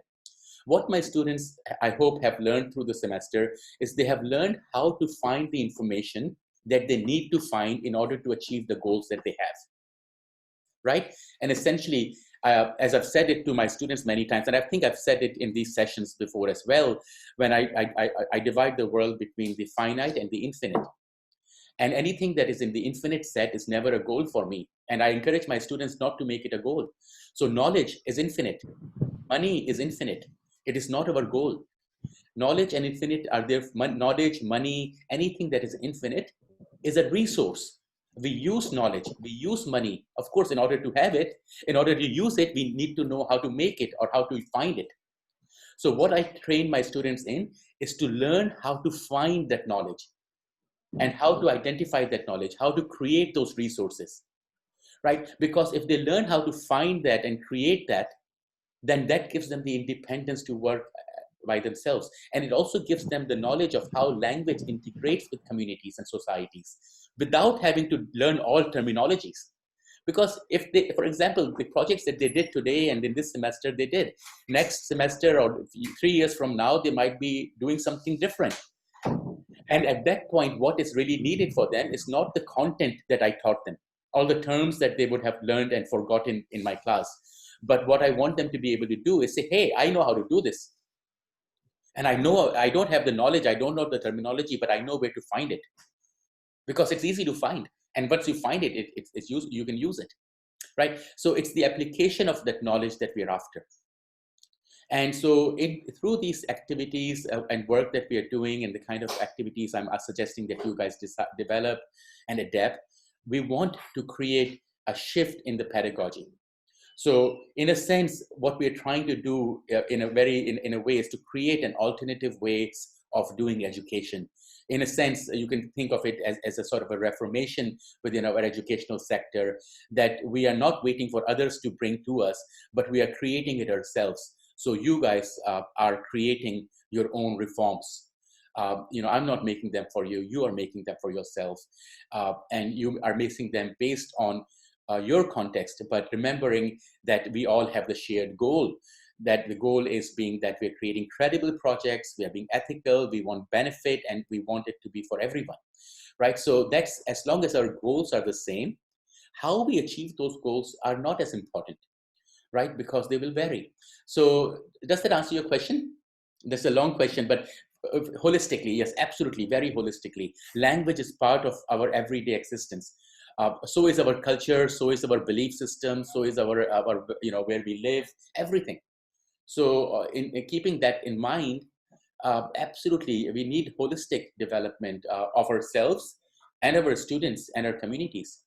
What my students, I hope, have learned through the semester is they have learned how to find the information that they need to find in order to achieve the goals that they have, right? And essentially, as I've said it to my students many times, and I think I've said it in these sessions before as well, when I divide the world between the finite and the infinite. And anything that is in the infinite set is never a goal for me. And I encourage my students not to make it a goal. So knowledge is infinite. Money is infinite. It is not our goal. Knowledge and infinite are there. Knowledge, money, anything that is infinite is a resource. We use knowledge, we use money. Of course, in order to have it, in order to use it, we need to know how to make it or how to find it. So what I train my students in is to learn how to find that knowledge and how to identify that knowledge, how to create those resources, right? Because if they learn how to find that and create that, then that gives them the independence to work by themselves. And it also gives them the knowledge of how language integrates with communities and societies without having to learn all terminologies. Because if they, for example, the projects that they did today and in this semester they did, next semester or 3 years from now, they might be doing something different. And at that point, what is really needed for them is not the content that I taught them, all the terms that they would have learned and forgotten in my class. But what I want them to be able to do is say, hey, I know how to do this. And I know I don't have the knowledge, I don't know the terminology, but I know where to find it. Because it's easy to find. And once you find it, you can use it, right? So it's the application of that knowledge that we're after. And so through these activities and work that we are doing and the kind of activities I'm suggesting that you guys develop and adapt, we want to create a shift in the pedagogy. So in a sense, what we're trying to do in a way is to create an alternative ways of doing education. In a sense, you can think of it as a sort of a reformation within our educational sector, that we are not waiting for others to bring to us, but we are creating it ourselves. So you guys are creating your own reforms. I'm not making them for you. You are making them for yourself. And you are making them based on your context, but remembering that we all have the shared goal, that the goal is being that we're creating credible projects, we are being ethical, we want benefit, and we want it to be for everyone, right? So that's, as long as our goals are the same, how we achieve those goals are not as important, right? Because they will vary. So does that answer your question? That's a long question, but holistically, yes, absolutely, very holistically. Language is part of our everyday existence. So is our culture, so is our belief system, so is our where we live, everything. So in keeping that in mind, absolutely, we need holistic development of ourselves and our students and our communities.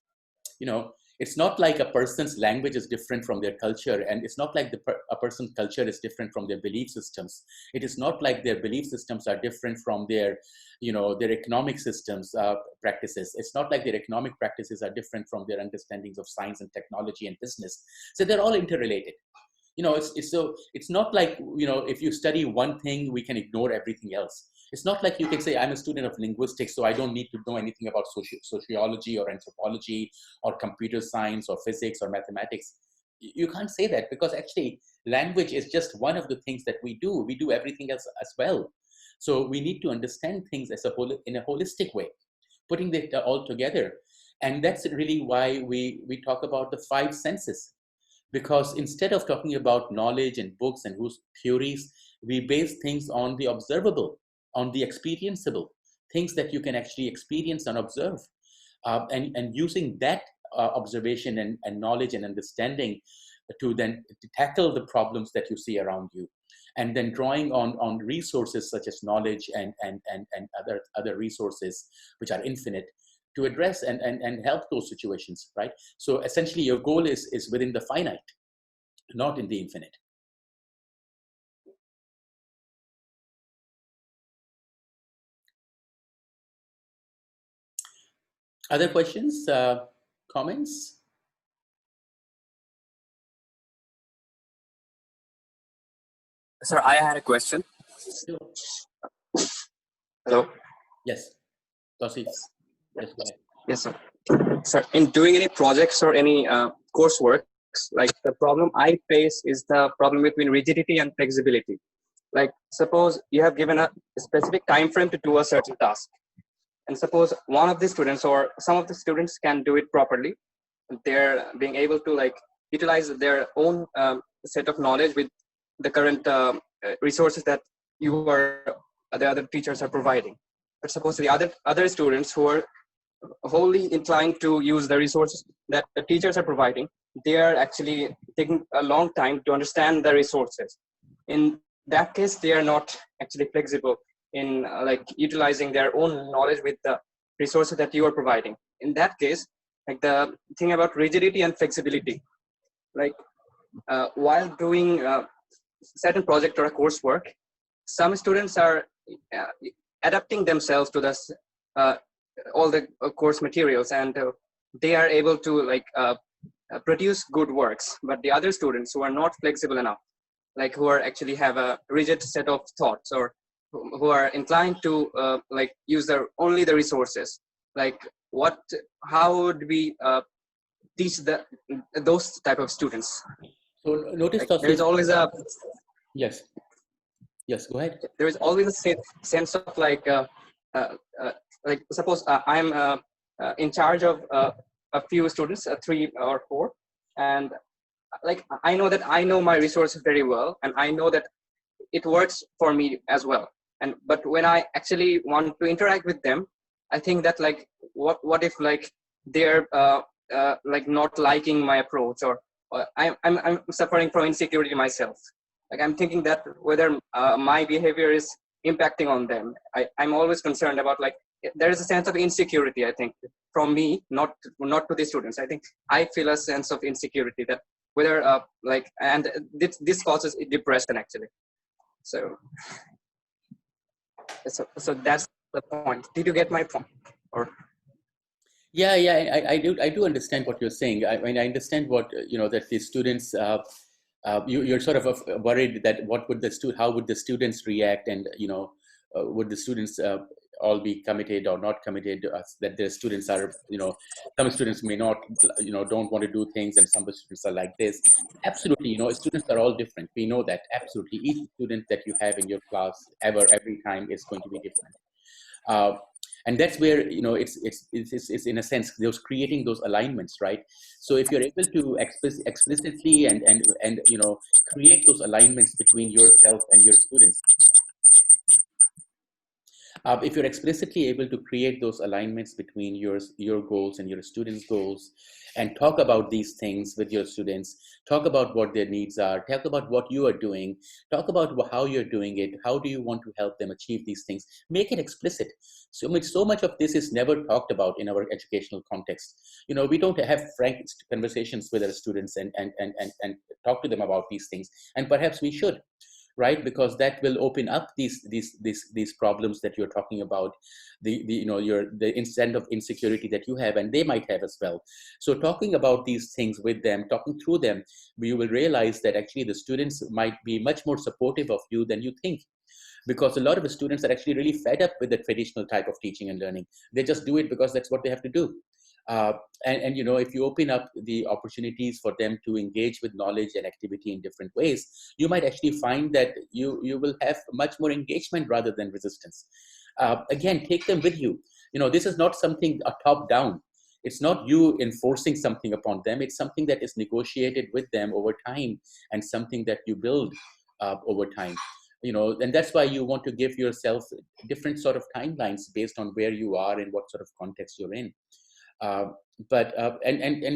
It's not like a person's language is different from their culture, and it's not like a person's culture is different from their belief systems. It is not like their belief systems are different from their economic systems practices. It's not like their economic practices are different from their understandings of science and technology and business. So they're all interrelated. It's not like, if you study one thing, we can ignore everything else. It's not like you can say, I'm a student of linguistics, so I don't need to know anything about sociology or anthropology or computer science or physics or mathematics. You can't say that, because actually language is just one of the things that we do. We do everything else as well. So we need to understand things as a whole, in a holistic way, putting it all together. And that's really why we talk about the 5 senses. Because instead of talking about knowledge and books and whose theories, we base things on the observable, on the experienceable, things that you can actually experience and observe. And using that observation and knowledge and understanding to then tackle the problems that you see around you. and then drawing on resources such as knowledge and other resources which are infinite to address and help those situations, right? So essentially your goal is within the finite, not in the infinite. Other questions, comments? Sir, I had a question. Sure. Hello? Yes, Tauseef. Yes, go ahead. Yes, sir. Sir, in doing any projects or any coursework, like the problem I face is the problem between rigidity and flexibility. Like suppose you have given a specific time frame to do a certain task. And suppose one of the students or some of the students can do it properly. They're being able to like utilize their own set of knowledge with the current resources that you or the other teachers are providing. But suppose the other students who are wholly inclined to use the resources that the teachers are providing, they are actually taking a long time to understand the resources. In that case, they are not actually flexible in like utilizing their own knowledge with the resources that you are providing. In that case, like the thing about rigidity and flexibility, like while doing certain project or a coursework, some students are adapting themselves to this all the course materials, and they are able to like produce good works. But the other students who are not flexible enough, like who are actually have a rigid set of thoughts, or who are inclined to like use only the resources, like how would we teach those type of students? So notice, Like, there is always a yes, go ahead. There is always a sense of like suppose I'm in charge of a few students, 3 or 4, and like I know that I know my resources very well, and I know that it works for me as well. And but when I actually want to interact with them, I think that like what if like they're like not liking my approach, or I'm suffering from insecurity myself. Like I'm thinking that whether my behavior is impacting on them. I'm always concerned about like there is a sense of insecurity, I think, from me, not to the students. I think I feel a sense of insecurity that whether like, and this causes depression actually. So that's the point. Did you get my point? Or Yeah, I do understand what you're saying. I mean, I understand what that the students. You're sort of worried that how would the students react, and would the students all be committed or not committed? That the students are, some students may not, don't want to do things, and some students are like this. Absolutely, students are all different. We know that absolutely. Each student that you have in your class every time is going to be different. And that's where it's in a sense those creating those alignments, right? So if you're able to explicitly and create those alignments between yourself and your students, if you're explicitly able to create those alignments between your goals and your students' goals, and talk about these things with your students, talk about what their needs are, talk about what you are doing, talk about how you're doing it, how do you want to help them achieve these things, make it explicit. So much of this is never talked about in our educational context. We don't have frank conversations with our students and talk to them about these things, and perhaps we should, right? Because that will open up these problems that you're talking about, the instant of insecurity that you have and they might have as well. So talking about these things with them, talking through them, you will realize that actually the students might be much more supportive of you than you think. Because a lot of the students are actually really fed up with the traditional type of teaching and learning. They just do it because that's what they have to do. And if you open up the opportunities for them to engage with knowledge and activity in different ways, you might actually find that you will have much more engagement rather than resistance. Again, take them with you. This is not something a top down. It's not you enforcing something upon them. It's something that is negotiated with them over time, and something that you build over time. And that's why you want to give yourself different sort of timelines based on where you are and what sort of context you're in. And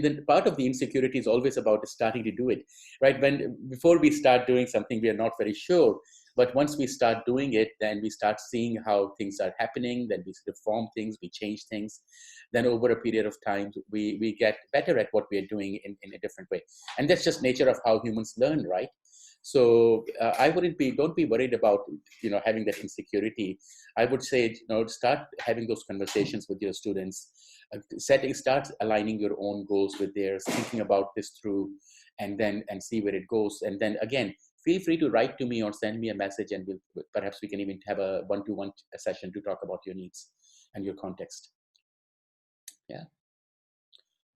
then part of the insecurity is always about starting to do it, right? Before we start doing something, we are not very sure. But once we start doing it, then we start seeing how things are happening, then we reform things, we change things. Then over a period of time, we get better at what we are doing in a different way. And that's just nature of how humans learn, right? So don't be worried about, having that insecurity. I would say, start having those conversations with your students, start aligning your own goals with theirs, thinking about this through, and see where it goes. And then again, feel free to write to me or send me a message, and perhaps we can even have a one-to-one session to talk about your needs and your context. Yeah.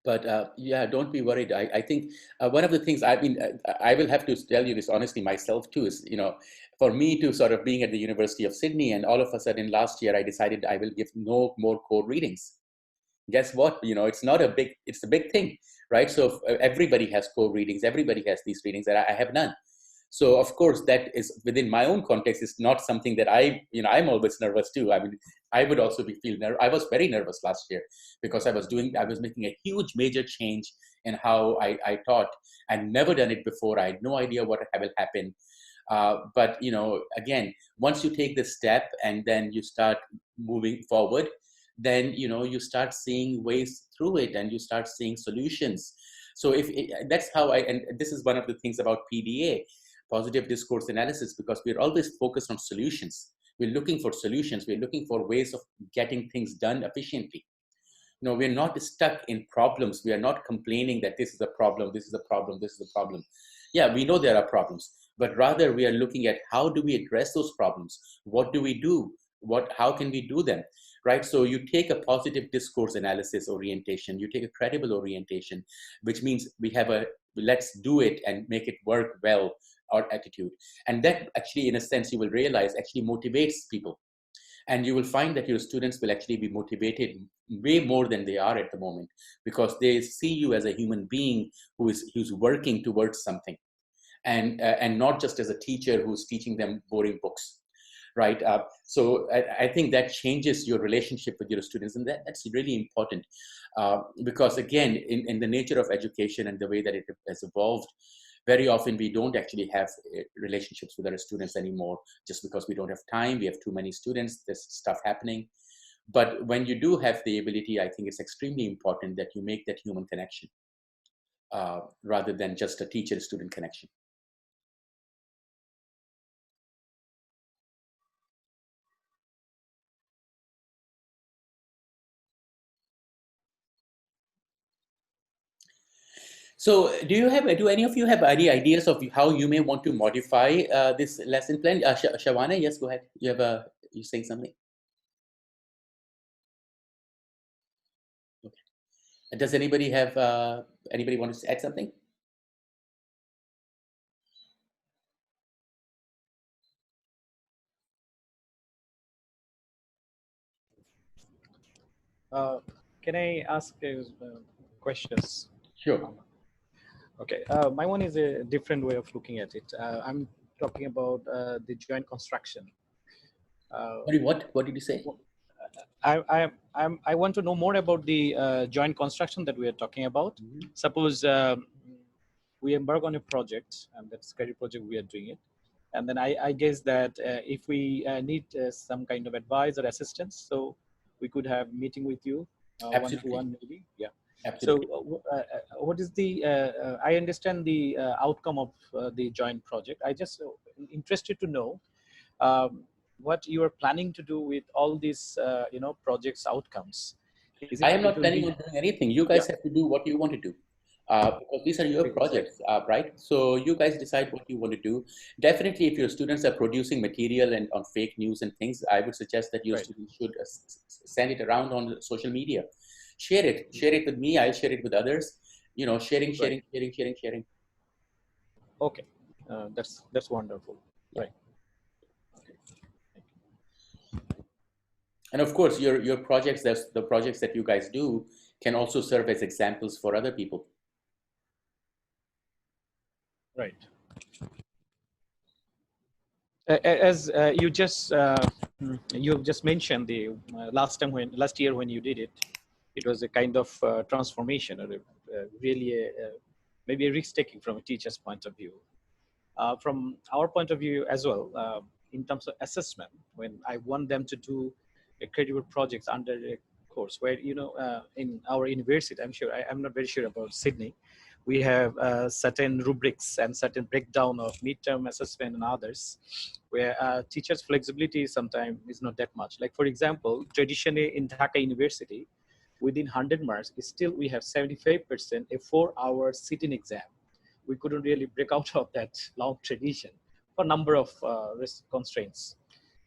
But yeah, don't be worried. I think one of the things, I will have to tell you this honestly myself too, is, for me to sort of being at the University of Sydney, and all of a sudden last year, I decided I will give no more core readings. Guess what? It's a big thing, right? So everybody has core readings. Everybody has these readings, and I have none. So of course, that is within my own context. It's not something that I'm always nervous too. I mean, I would also I was very nervous last year because I was making a huge major change in how I taught. I'd never done it before. I had no idea what will happen. But again, once you take the step and then you start moving forward, then you start seeing ways through it, and you start seeing solutions. So that's how and this is one of the things about PDA, positive discourse analysis, because we're always focused on solutions. We're looking for solutions. We're looking for ways of getting things done efficiently. We're not stuck in problems. We are not complaining that this is a problem, this is a problem, this is a problem. Yeah, we know there are problems, but rather we are looking at how do we address those problems? What do we do? How can we do them? Right? So you take a positive discourse analysis orientation, you take a credible orientation, which means we have a let's do it and make it work well, our attitude. And that actually, in a sense, you will realize actually motivates people. And you will find that your students will actually be motivated way more than they are at the moment, because they see you as a human being who's working towards something, and not just as a teacher who's teaching them boring books. Right. So I think that changes your relationship with your students, and that's really important, because again, in the nature of education and the way that it has evolved, very often we don't actually have relationships with our students anymore, just because we don't have time. We have too many students. There's stuff happening. But when you do have the ability, I think it's extremely important that you make that human connection, rather than just a teacher-student connection. So do any of you have any ideas of how you may want to modify this lesson plan? Shawana, yes, go ahead. You saying something? Okay. Does anybody want to add something? Can I ask questions? Sure. Okay, my one is a different way of looking at it. I'm talking about the joint construction. Sorry, what did you say? I want to know more about the joint construction that we are talking about. Mm-hmm. Suppose we embark on a project, and that's career project we are doing it. And then I guess that if we need some kind of advice or assistance, so we could have meeting with you one-to-one maybe. Yeah. Absolutely. So what is the, I understand the outcome of the joint project. I just interested to know what you are planning to do with all these, projects outcomes. I am not planning on doing anything. You guys have to do what you want to do. Because these are your projects, right? So you guys decide what you want to do. Definitely, if your students are producing material and on fake news and things, I would suggest that your students should send it around on social media. Share it with me. I'll share it with others. Sharing. Okay, that's wonderful. Yeah. Right. And of course, your projects, the projects that you guys do, can also serve as examples for other people. Right. As you just mentioned the last year when you did it, it was a kind of transformation, or really maybe a risk-taking from a teacher's point of view. From our point of view as well, in terms of assessment, when I want them to do a credible projects under a course where, in our university, I'm not very sure about Sydney, we have certain rubrics and certain breakdown of midterm assessment and others, where teachers' flexibility sometimes is not that much. Like, for example, traditionally in Dhaka University, within 100 marks, still we have 75% a 4-hour sitting exam. We couldn't really break out of that long tradition for a number of constraints.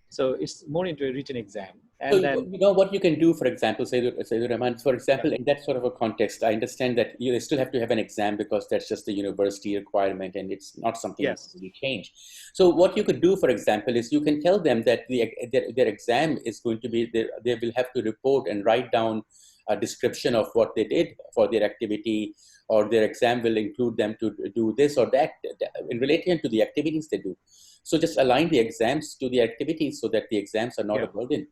So it's more into a written exam. And So, then, what you can do, for example, Sayyidur Rahman, for example, in that sort of a context, I understand that you still have to have an exam because that's just the university requirement and it's not something that yes, you change. So what you could do, for example, is you can tell them that their exam is going to be, they will have to report and write down a description of what they did for their activity, or their exam will include them to do this or that in relation to the activities they do. So just align the exams to the activities so that the exams are not a burden.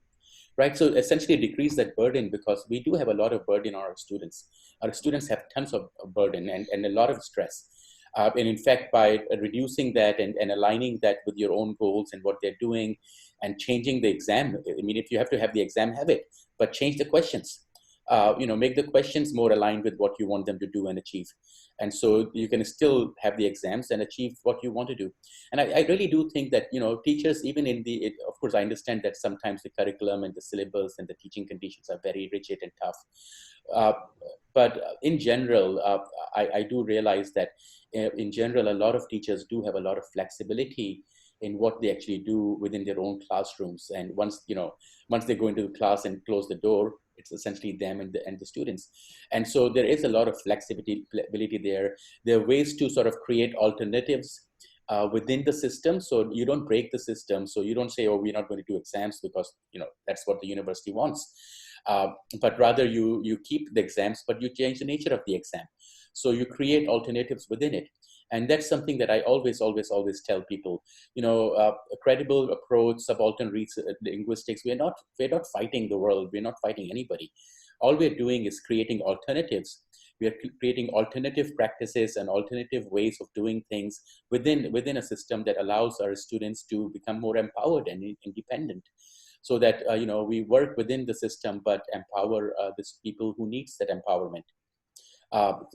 Right, so essentially decrease that burden, because we do have a lot of burden on our students. Our students have tons of burden and a lot of stress. And in fact, by reducing that and aligning that with your own goals and what they're doing and changing the exam, I mean, if you have to have the exam, have it, but change the questions. Make the questions more aligned with what you want them to do and achieve. And so you can still have the exams and achieve what you want to do. And I really do think that, teachers, even of course, I understand that sometimes the curriculum and the syllabus and the teaching conditions are very rigid and tough. But in general, I do realize that in general, a lot of teachers do have a lot of flexibility in what they actually do within their own classrooms. And once they go into the class and close the door, it's essentially them and the students. And so there is a lot of flexibility there. There are ways to sort of create alternatives within the system, so you don't break the system. So you don't say, oh, we're not going to do exams because that's what the university wants. But rather you keep the exams, but you change the nature of the exam. So you create alternatives within it. And that's something that I always tell people, a credible approach, subaltern linguistics, we're not fighting the world. We're not fighting anybody. All we're doing is creating alternatives. We are creating alternative practices and alternative ways of doing things within a system that allows our students to become more empowered and independent, so that, we work within the system, but empower the people who needs that empowerment.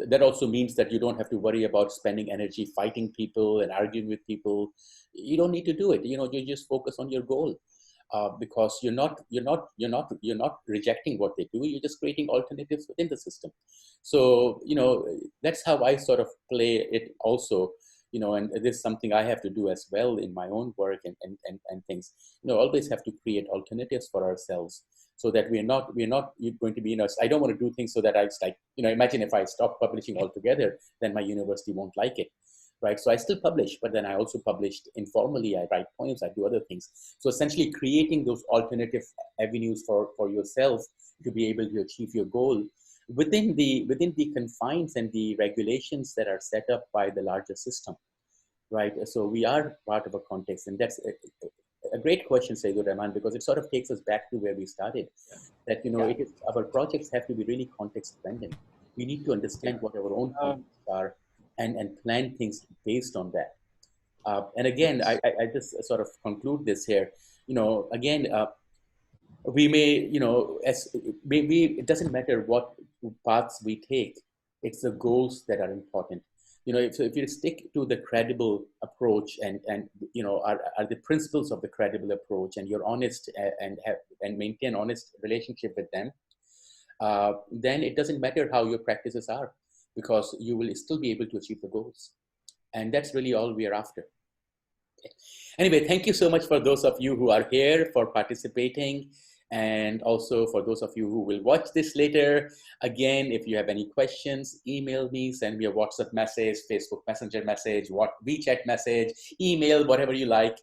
That also means that you don't have to worry about spending energy fighting people and arguing with people. You don't need to do it. You just focus on your goal, because you're not rejecting what they do. You're just creating alternatives within the system. So that's how I sort of play it also. And this is something I have to do as well in my own work and things. Always have to create alternatives for ourselves, so that we're not going to be I don't want to do things so that it's like, imagine if I stop publishing altogether, then my university won't like it, right? So I still publish, but then I also published informally. I write poems, I do other things. So essentially creating those alternative avenues for yourself to be able to achieve your goal within the confines and the regulations that are set up by the larger system, right? So we are part of a context, and that's a great question, Sayyidur Rahman, because it sort of takes us back to where we started. That it is, our projects have to be really context dependent. We need to understand what our own contexts are and plan things based on that. And again, I just sort of conclude this here. Again, we may, as maybe it doesn't matter what paths we take. It's the goals that are important. If you stick to the credible approach and are the principles of the credible approach, and you're honest and maintain honest relationship with them, then it doesn't matter how your practices are, because you will still be able to achieve the goals. And that's really all we are after. Okay. Anyway, thank you so much for those of you who are here for participating. And also for those of you who will watch this later, again, if you have any questions, email me, send me a WhatsApp message, Facebook Messenger message, WeChat message, email, whatever you like.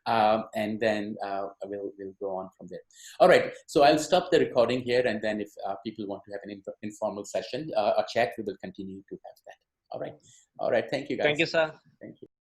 And then we'll go on from there. All right, so I'll stop the recording here, and then if people want to have an informal session, a chat, we will continue to have that. All right, thank you guys. Thank you, sir.